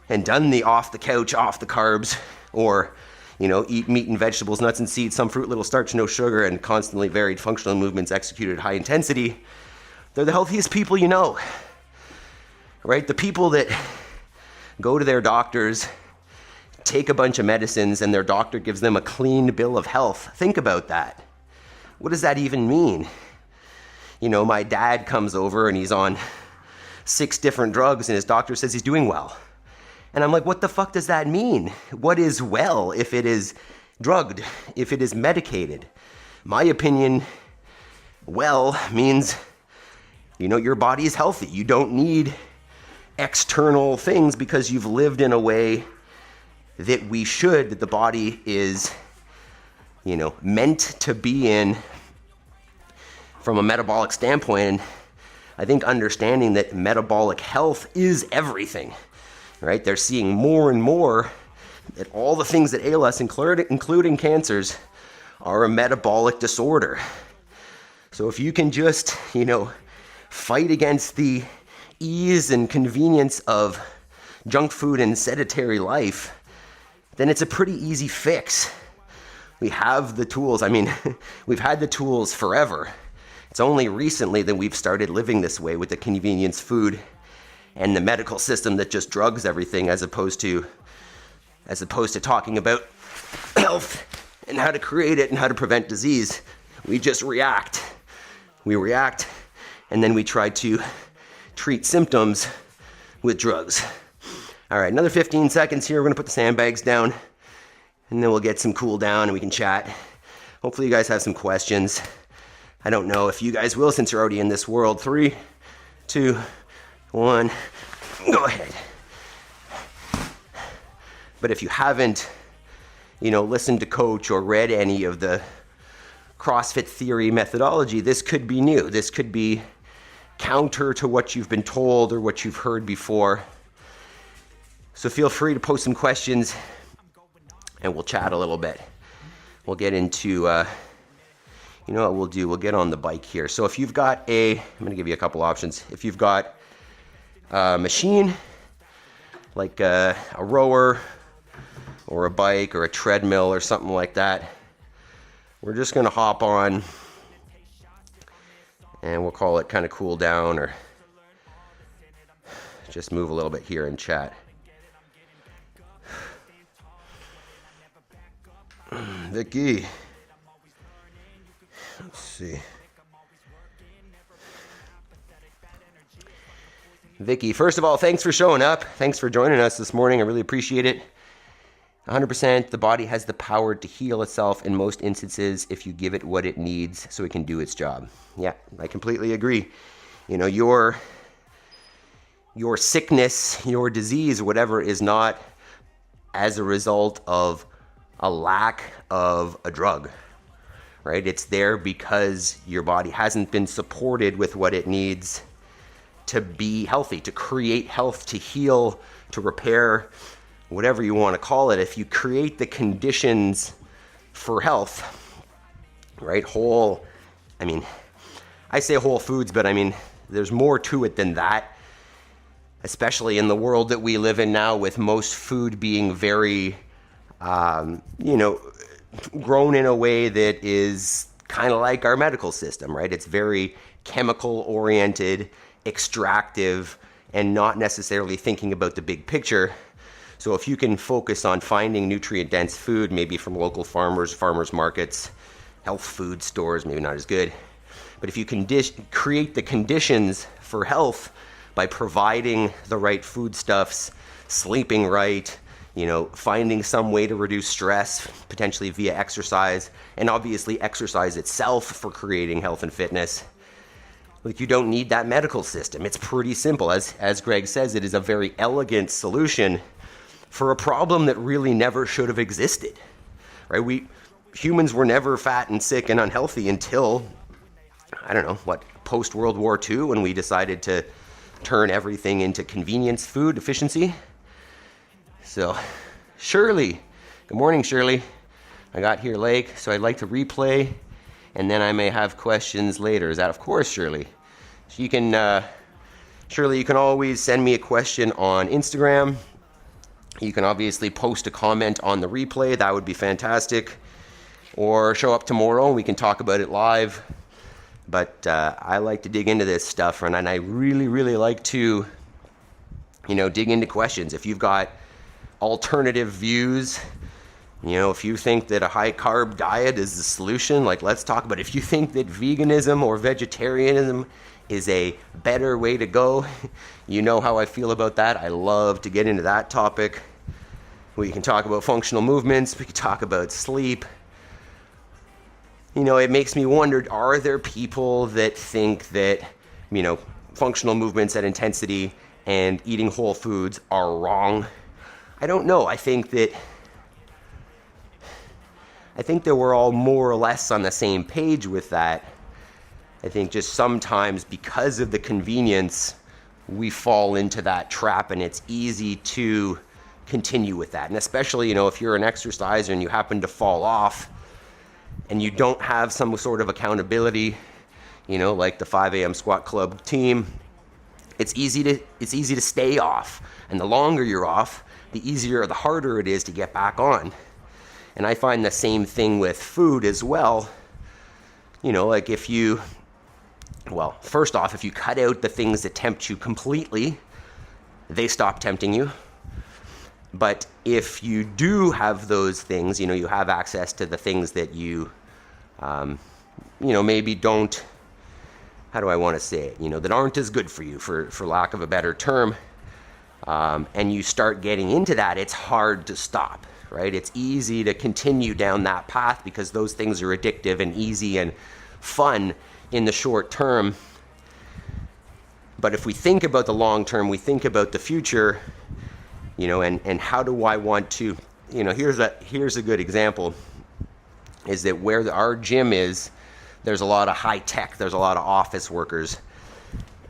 and done the off the couch, off the carbs, or eat meat and vegetables, nuts and seeds, some fruit, little starch, no sugar, and constantly varied functional movements executed at high intensity, they're the healthiest people you know, right? The people that go to their doctors, take a bunch of medicines, and their doctor gives them a clean bill of health. Think about that. What does that even mean? My dad comes over and he's on 6 different drugs and his doctor says he's doing well. And I'm like, what the fuck does that mean? What is well if it is drugged, if it is medicated? My opinion, well means, your body is healthy. You don't need external things because you've lived in a way that we should, that the body is, meant to be in from a metabolic standpoint. And I think understanding that metabolic health is everything. Right? They're seeing more and more that all the things that ail us, including cancers, are a metabolic disorder. So if you can just, fight against the ease and convenience of junk food and sedentary life, then it's a pretty easy fix. We have the tools. I mean, we've had the tools forever. It's only recently that we've started living this way with the convenience food and the medical system that just drugs everything, as opposed to talking about health and how to create it and how to prevent disease. We just react. We react, and then we try to treat symptoms with drugs. All right, another 15 seconds here. We're gonna put the sandbags down, and then we'll get some cool down and we can chat. Hopefully you guys have some questions. I don't know if you guys will, since you're already in this world. 3, 2, 1, go ahead. But if you haven't, listened to Coach or read any of the CrossFit theory methodology, this could be new. This could be counter to what you've been told or what you've heard before. So feel free to post some questions and we'll chat a little bit. We'll get into, you know what we'll do? We'll get on the bike here. So if you've got I'm going to give you a couple options. If you've got a machine, like a rower or a bike or a treadmill or something like that, we're just going to hop on and we'll call it kind of cool down, or just move a little bit here and chat. Vicky, let's see. Vicky, first of all, thanks for showing up. Thanks for joining us this morning. I really appreciate it. 100%, the body has the power to heal itself in most instances if you give it what it needs so it can do its job. Yeah, I completely agree. Your sickness, your disease, whatever, is not as a result of a lack of a drug, right? It's there because your body hasn't been supported with what it needs to be healthy, to create health, to heal, to repair, whatever you want to call it. If you create the conditions for health, right? I say whole foods, but there's more to it than that, especially in the world that we live in now, with most food being very, grown in a way that is kind of like our medical system, right? It's very chemical oriented, extractive, and not necessarily thinking about the big picture. So if you can focus on finding nutrient-dense food, maybe from local farmers markets, health food stores, maybe not as good. But if you can create the conditions for health by providing the right foodstuffs, sleeping right, finding some way to reduce stress, potentially via exercise, and obviously exercise itself for creating health and fitness. Like, you don't need that medical system. It's pretty simple. As Greg says, it is a very elegant solution for a problem that really never should have existed, right? Humans were never fat and sick and unhealthy until, post-World War II, when we decided to turn everything into convenience food efficiency. So, Shirley, good morning, Shirley. I got here late, so I'd like to replay, and then I may have questions later. Is that, of course, Shirley? So you can, Shirley, you can always send me a question on Instagram. You can obviously post a comment on the replay. That would be fantastic. Or show up tomorrow and we can talk about it live. But I like to dig into this stuff, and I really, really like to, dig into questions. If you've got alternative views, if you think that a high-carb diet is the solution, let's talk about it. If you think that veganism or vegetarianism is a better way to go, you know how I feel about that. I love to get into that topic. We can talk about functional movements. We can talk about sleep. It makes me wonder, are there people that think that, functional movements at intensity and eating whole foods are wrong? I don't know. I think that we're all more or less on the same page with that. I think just sometimes, because of the convenience, we fall into that trap, and it's easy to continue with that. And especially, if you're an exerciser and you happen to fall off and you don't have some sort of accountability, like the 5 a.m. squat club team, it's easy to stay off. And the longer you're off, the easier or the harder it is to get back on. And I find the same thing with food as well. Like first off, if you cut out the things that tempt you completely, they stop tempting you. But if you do have those things, you have access to the things that you, maybe don't, how do I want to say it, that aren't as good for you, for lack of a better term, and you start getting into that, it's hard to stop, right? It's easy to continue down that path because those things are addictive and easy and fun in the short term. But if we think about the long term, we think about the future, and how do I want to, here's a good example, is that where our gym is, there's a lot of high tech, there's a lot of office workers.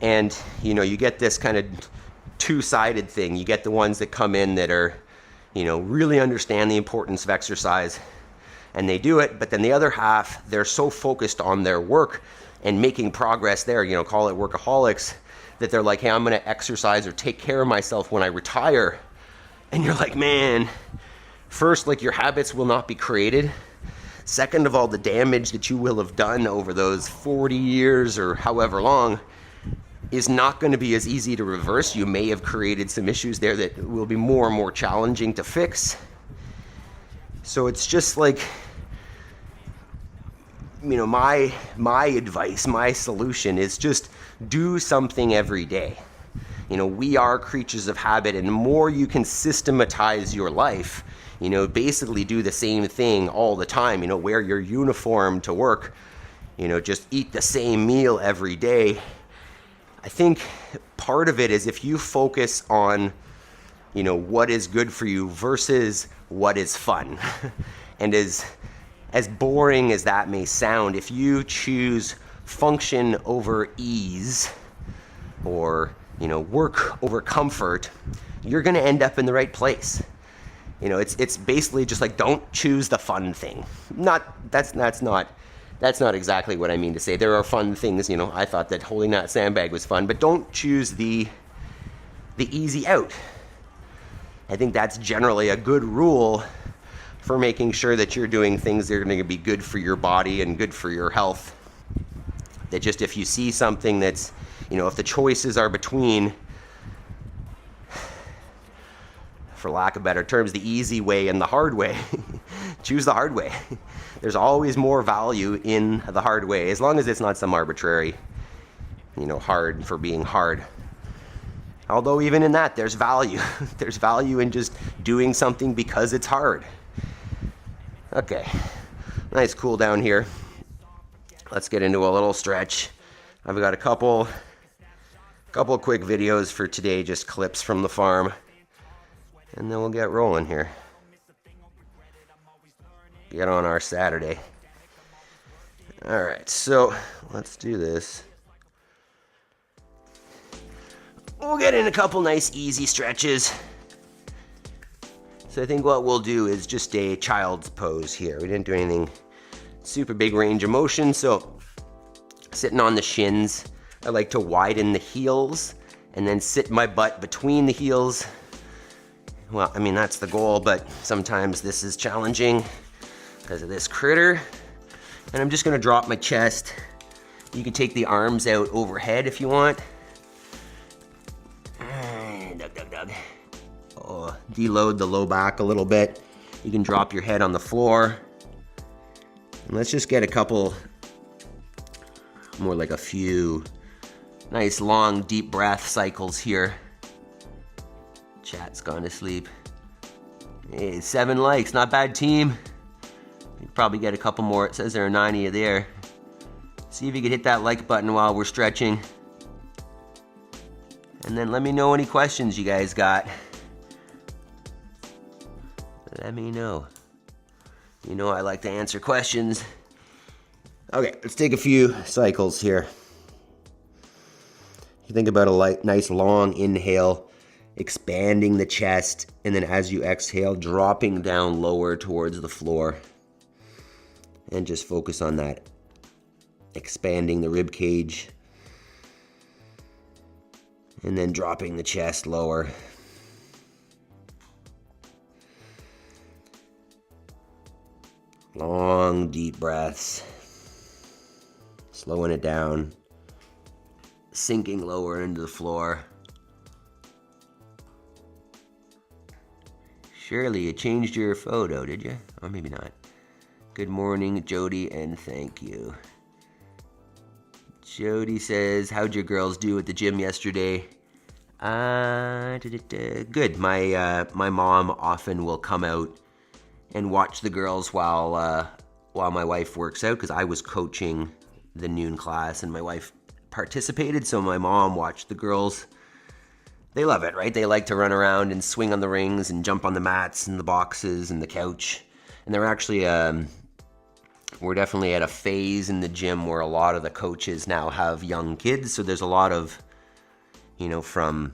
And, you get this kind of two-sided thing. You get the ones that come in that are, really understand the importance of exercise and they do it. But then the other half, they're so focused on their work and making progress there, call it workaholics, that they're like, hey, I'm going to exercise or take care of myself when I retire. And you're like, man, first, your habits will not be created. Second of all, the damage that you will have done over those 40 years or however long is not going to be as easy to reverse. You may have created some issues there that will be more and more challenging to fix. So it's just like, my advice, my solution is just do something every day. We are creatures of habit, and the more you can systematize your life, basically do the same thing all the time, wear your uniform to work, just eat the same meal every day. I think part of it is if you focus on, what is good for you versus what is fun. And as boring as that may sound, if you choose function over ease or, work over comfort, you're going to end up in the right place. It's basically just like, don't choose the fun thing. That's not exactly what I mean to say. There are fun things, I thought that holding that sandbag was fun, but don't choose the easy out. I think that's generally a good rule for making sure that you're doing things that are going to be good for your body and good for your health. That just if you see something that's, if the choices are between, for lack of better terms, the easy way and the hard way, choose the hard way. There's always more value in the hard way, as long as it's not some arbitrary, hard for being hard. Although even in that, there's value. There's value in just doing something because it's hard. Okay, nice cool down here. Let's get into a little stretch. I've got a couple quick videos for today, just clips from the farm. And then we'll get rolling here. Get on our Saturday. All right, so let's do this. We'll get in a couple nice easy stretches. So I think what we'll do is just a child's pose here. We didn't do anything super big range of motion, so sitting on the shins, I like to widen the heels and then sit my butt between the heels. Well, I mean, that's the goal, but sometimes this is challenging because of this critter. And I'm just gonna drop my chest. You can take the arms out overhead if you want. Doug. Oh, deload the low back a little bit. You can drop your head on the floor. And let's just get a couple, more like a few nice long deep breath cycles here. Chat's gone to sleep. Hey, 7 likes, not bad team. You'd probably get a couple more. It says there are 9 of you there. See if you can hit that like button while we're stretching. And then let me know any questions you guys got. Let me know. You know I like to answer questions. Okay, let's take a few cycles here. You think about a nice long inhale, expanding the chest, and then as you exhale, dropping down lower towards the floor. And just focus on that expanding the rib cage. And then dropping the chest lower. Long, deep breaths. Slowing it down. Sinking lower into the floor. Shirley, you changed your photo, did you? Or maybe not. Good morning, Jody, and thank you. Jody says, how'd your girls do at the gym yesterday? Good. My mom often will come out and watch the girls while my wife works out, because I was coaching the noon class and my wife participated, so my mom watched the girls. They love it, right? They like to run around and swing on the rings and jump on the mats and the boxes and the couch. And they're actually, we're definitely at a phase in the gym where a lot of the coaches now have young kids. So there's a lot of, from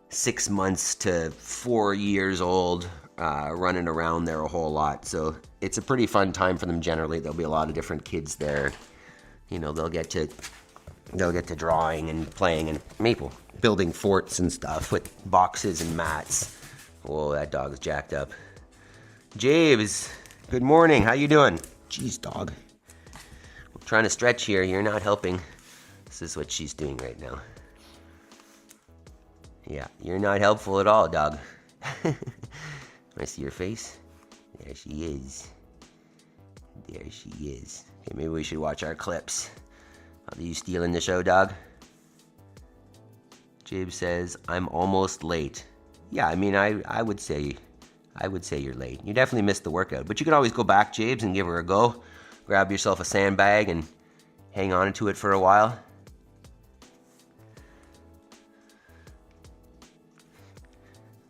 6 months to 4 years old running around there a whole lot. So it's a pretty fun time for them generally. There'll be a lot of different kids there. They'll get to drawing and playing and building forts and stuff with boxes and mats. Whoa, that dog is jacked up. James, good morning. How you doing? Jeez, dog. I'm trying to stretch here. You're not helping. This is what she's doing right now. Yeah, you're not helpful at all, dog. I see your face. There she is. There she is. Okay, maybe we should watch our clips. Are you stealing the show, dog? Jabe says, I'm almost late. Yeah, I would say you're late. You definitely missed the workout, but you can always go back, Jabes, and give her a go. Grab yourself a sandbag and hang on to it for a while.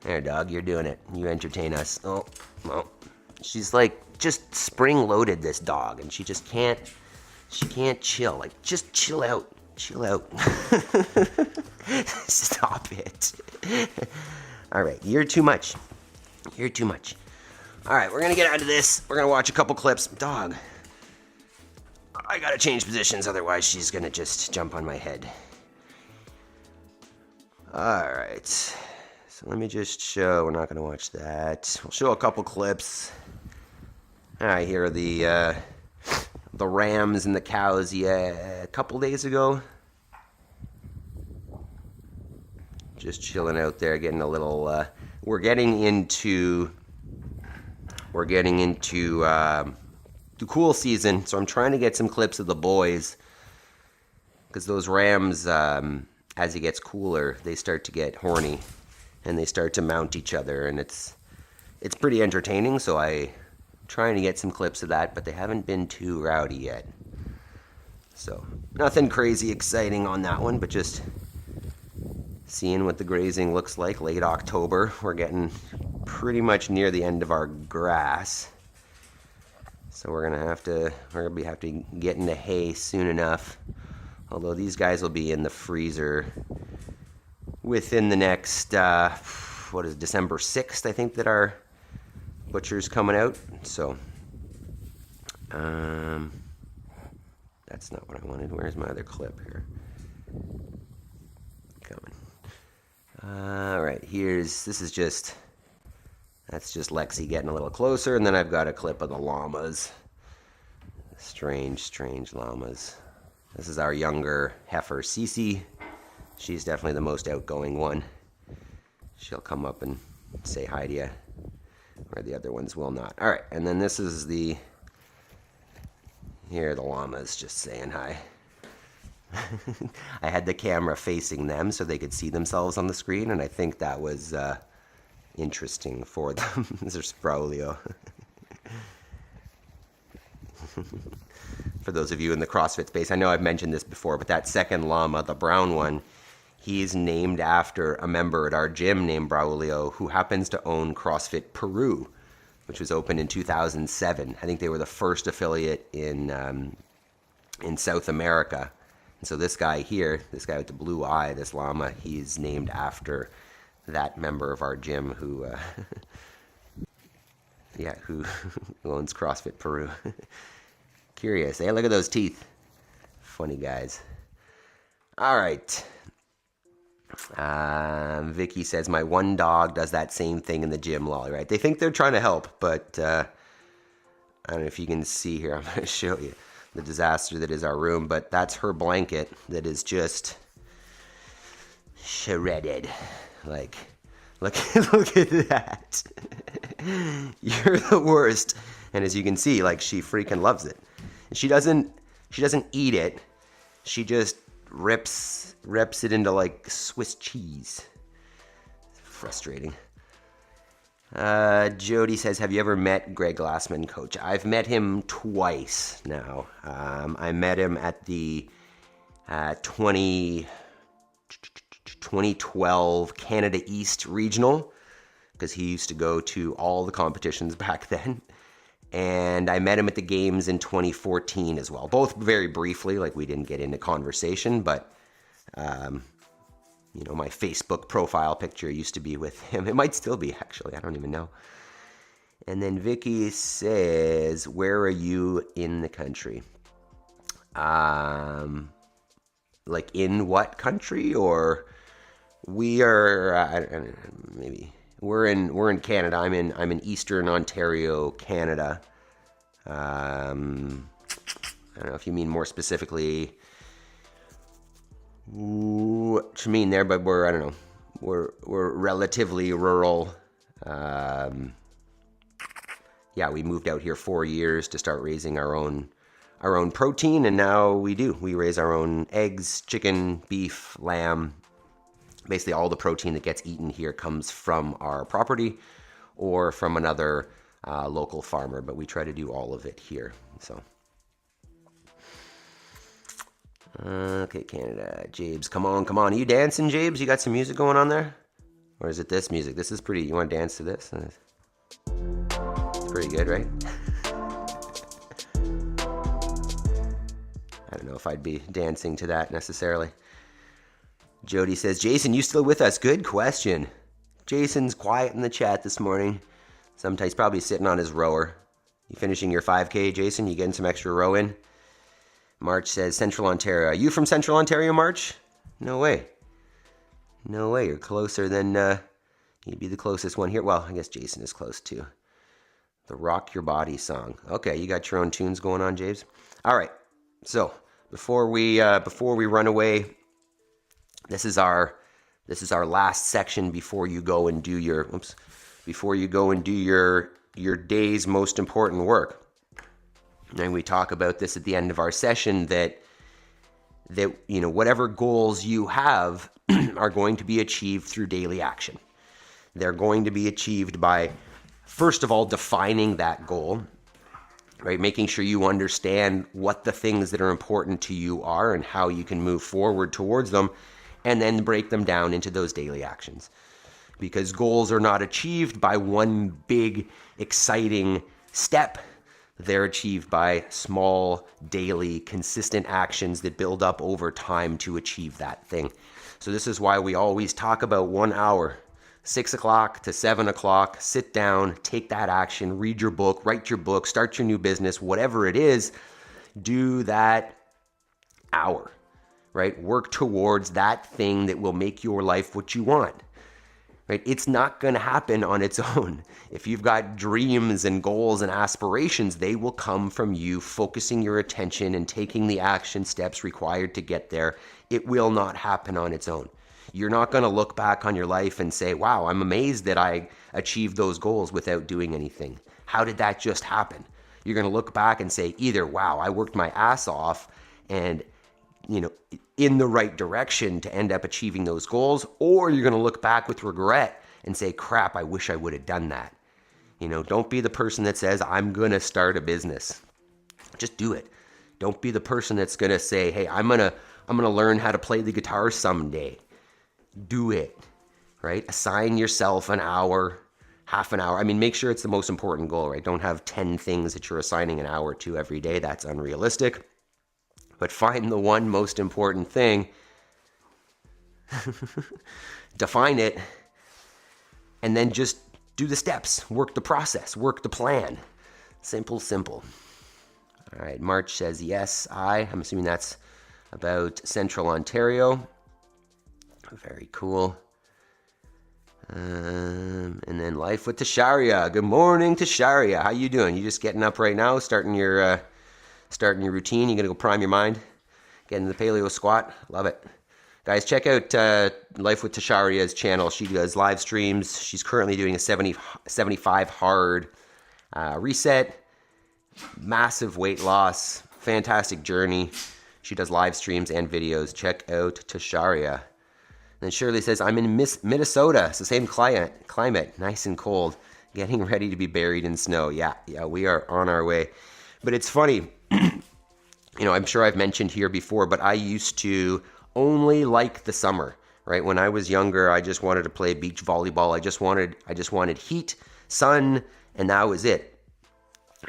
There, dog, you're doing it. You entertain us. Oh, well, she's like just spring-loaded, this dog, and she just can't chill. Like, just chill out. Chill out. Stop it. All right, you're too much. You're too much. All right, we're going to get out of this. We're going to watch a couple clips. Dog, I got to change positions, otherwise she's going to just jump on my head. All right. So let me just show. We're not going to watch that. We'll show a couple clips. All right, here are the rams and the cows a couple days ago. Just chilling out there, getting a little, we're getting into the cool season, so I'm trying to get some clips of the boys, because those rams, as it gets cooler, they start to get horny, and they start to mount each other, and it's pretty entertaining, so I'm trying to get some clips of that, but they haven't been too rowdy yet. So, nothing crazy exciting on that one, but just seeing what the grazing looks like late October. We're getting pretty much near the end of our grass. So we're gonna have to get into hay soon enough. Although these guys will be in the freezer within the next, December 6th, I think, that our butcher's coming out. So, that's not what I wanted. Where's my other clip here? Coming. Alright, that's just Lexi getting a little closer, and then I've got a clip of the llamas. Strange llamas. This is our younger heifer, Cece. She's definitely the most outgoing one. She'll come up and say hi to you, where the other ones will not. Alright, and then this is here are the llamas just saying hi. I had the camera facing them so they could see themselves on the screen, and I think that was interesting for them. There's Braulio. For those of you in the CrossFit space, I know I've mentioned this before, but that second llama, the brown one, he's named after a member at our gym named Braulio, who happens to own CrossFit Peru, which was opened in 2007. I think they were the first affiliate in South America. And so this guy here, this guy with the blue eye, this llama, he's named after that member of our gym who owns CrossFit Peru. Curious, eh? Look at those teeth. funny guys. All right. Vicky says, my one dog does that same thing in the gym, lol, right? They think they're trying to help, but I don't know if you can see here. I'm going to show you the disaster that is our room, but that's her blanket that is just shredded. Like, look at that. You're the worst. And as you can see, like, she freaking loves it. And she doesn't eat it. She just rips it into like Swiss cheese. Frustrating. Jody says, have you ever met Greg Glassman, coach? I've met him twice now. I met him at the 2012 Canada East Regional, because he used to go to all the competitions back then. And I met him at the games in 2014 as well. Both very briefly, like we didn't get into conversation, but, you know, my Facebook profile picture used to be with him. It might still be, actually. I don't even know. And then Vicky says, where are you in the country? Like in what country? Or we are, maybe... We're in Canada. I'm in Eastern Ontario, Canada. I don't know if you mean more specifically what you mean there, but I don't know. We're relatively rural. Yeah, we moved out here 4 years to start raising our own protein, and now we do. We raise our own eggs, chicken, beef, lamb. Basically, all the protein that gets eaten here comes from our property or from another local farmer, but we try to do all of it here. So, okay, Canada. Jabes, come on. Are you dancing, Jabes? You got some music going on there? Or is it this music? This is pretty. You want to dance to this? It's pretty good, right? I don't know if I'd be dancing to that necessarily. Jody says, Jason, you still with us? Good question. Jason's quiet in the chat this morning. Sometimes he's probably sitting on his rower. You finishing your 5K, Jason? You getting some extra row in? March says, Central Ontario. Are you from Central Ontario, March? No way. No way. You're closer than... you'd be the closest one here. Well, I guess Jason is close too. The Rock Your Body song. Okay, you got your own tunes going on, James. All right. So, before we run away... This is our last section before you go and do your your day's most important work. And we talk about this at the end of our session that you know, whatever goals you have are going to be achieved through daily action. They're going to be achieved by, first of all, defining that goal, right? Making sure you understand what the things that are important to you are and how you can move forward towards them. And then break them down into those daily actions. Because goals are not achieved by one big, exciting step. They're achieved by small, daily, consistent actions that build up over time to achieve that thing. So this is why we always talk about 1 hour, 6 o'clock to 7 o'clock, sit down, take that action, read your book, write your book, start your new business, whatever it is, do that hour. Right? Work towards that thing that will make your life what you want. Right? It's not going to happen on its own. If you've got dreams and goals and aspirations, they will come from you focusing your attention and taking the action steps required to get there. It will not happen on its own. You're not going to look back on your life and say, wow, I'm amazed that I achieved those goals without doing anything. How did that just happen? You're going to look back and say either, wow, I worked my ass off and you know, in the right direction to end up achieving those goals, or you're going to look back with regret and say, crap, I wish I would have done that. You know, don't be the person that says, I'm going to start a business. Just do it. Don't be the person that's going to say, hey, I'm going to learn how to play the guitar someday. Do it, right? Assign yourself an hour, half an hour. I mean, make sure it's the most important goal, right? Don't have 10 things that you're assigning an hour to every day. That's unrealistic. But find the one most important thing, define it, and then just do the steps, work the process, work the plan. Simple. All right, March says, yes, I'm assuming that's about Central Ontario. Very cool. And then life with Tasharia. Good morning, Tasharia. How you doing? You just getting up right now, starting your routine? You gonna go prime your mind, get into the paleo squat? Love it, guys. Check out Life with Tasharia's channel. She does live streams. She's currently doing a 75 hard reset. Massive weight loss. Fantastic journey. She does live streams and videos. Check out Tasharia. Then Shirley says, I'm in Minnesota. It's the same climate, nice and cold, getting ready to be buried in snow. Yeah, we are on our way. But it's funny, I'm sure I've mentioned here before, but I used to only like the summer, right? When I was younger, I just wanted to play beach volleyball. I just wanted heat, sun, and that was it.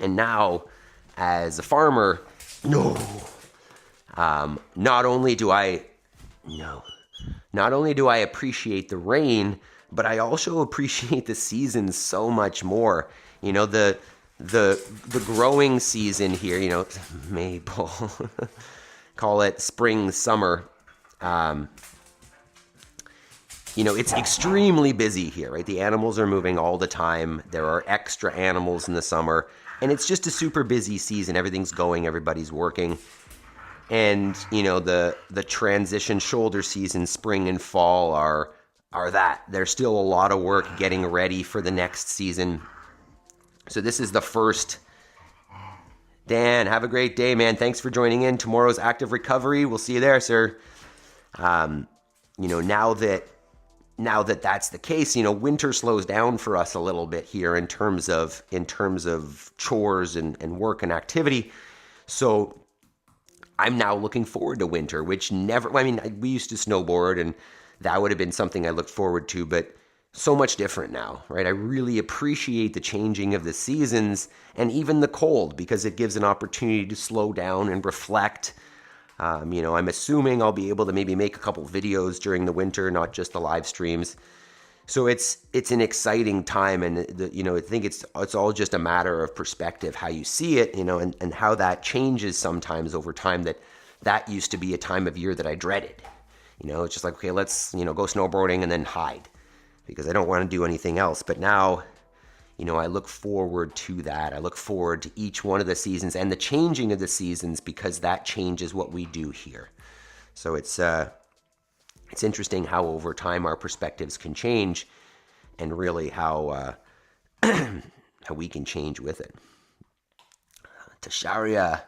And now, as a farmer, not only do I appreciate the rain, but I also appreciate the seasons so much more. The growing season here, maple, call it spring, summer. It's extremely busy here, right? The animals are moving all the time. There are extra animals in the summer, and it's just a super busy season. Everything's going, everybody's working. And, the transition shoulder season, spring and fall are that. There's still a lot of work getting ready for the next season. So this is the first. Dan, have a great day, man. Thanks for joining in. Tomorrow's active recovery. We'll see you there, sir. Now that that's the case, winter slows down for us a little bit here in terms of chores and work and activity. So I'm now looking forward to winter, which we used to snowboard and that would have been something I looked forward to, but so much different now, right? I really appreciate the changing of the seasons and even the cold because it gives an opportunity to slow down and reflect. I'm assuming I'll be able to maybe make a couple videos during the winter, not just the live streams. So it's an exciting time, and I think it's all just a matter of perspective, how you see it, and how that changes sometimes over time. That used to be a time of year that I dreaded. It's just like, okay, let's go snowboarding and then hide because I don't want to do anything else. But now, I look forward to that. I look forward to each one of the seasons and the changing of the seasons because that changes what we do here. So it's interesting how over time our perspectives can change and really how we can change with it. Tasharia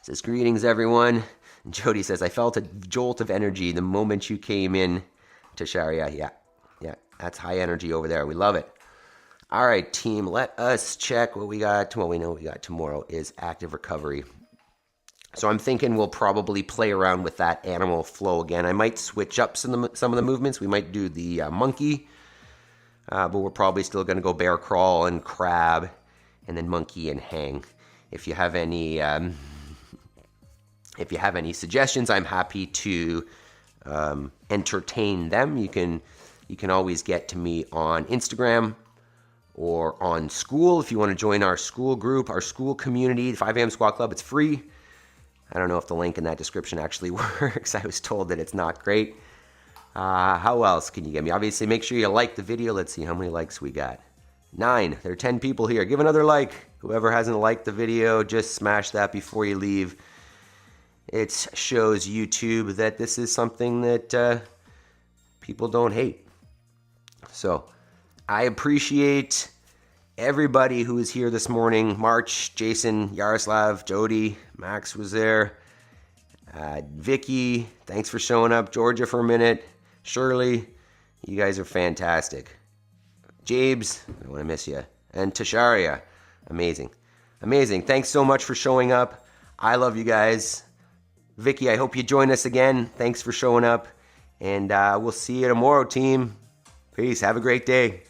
says, greetings, everyone. And Jody says, I felt a jolt of energy the moment you came in. Tasharia, yeah, that's high energy over there. We love it. All right, team, let us check what we got. What we know we got tomorrow is active recovery. So I'm thinking we'll probably play around with that animal flow again. I might switch up some of the movements. We might do the monkey, but we're probably still going to go bear crawl and crab, and then monkey and hang. If you have any suggestions, I'm happy to entertain them. You can always get to me on Instagram or on school if you want to join our school group, our school community, the 5 a.m. Squat Club. It's free. I don't know if the link in that description actually works. I was told that it's not great. How else can you get me? Obviously, make sure you like the video. Let's see how many likes we got. 9. There are 10 people here. Give another like. Whoever hasn't liked the video, just smash that before you leave. It shows YouTube that this is something that people don't hate. So I appreciate everybody who was here this morning. March, Jason, Yaroslav, Jody, Max was there. Vicky, thanks for showing up. Georgia for a minute. Shirley, you guys are fantastic. Jabes, I want to miss you. And Tasharia, amazing. Amazing. Thanks so much for showing up. I love you guys. Vicky, I hope you join us again. Thanks for showing up. And we'll see you tomorrow, team. Peace. Have a great day.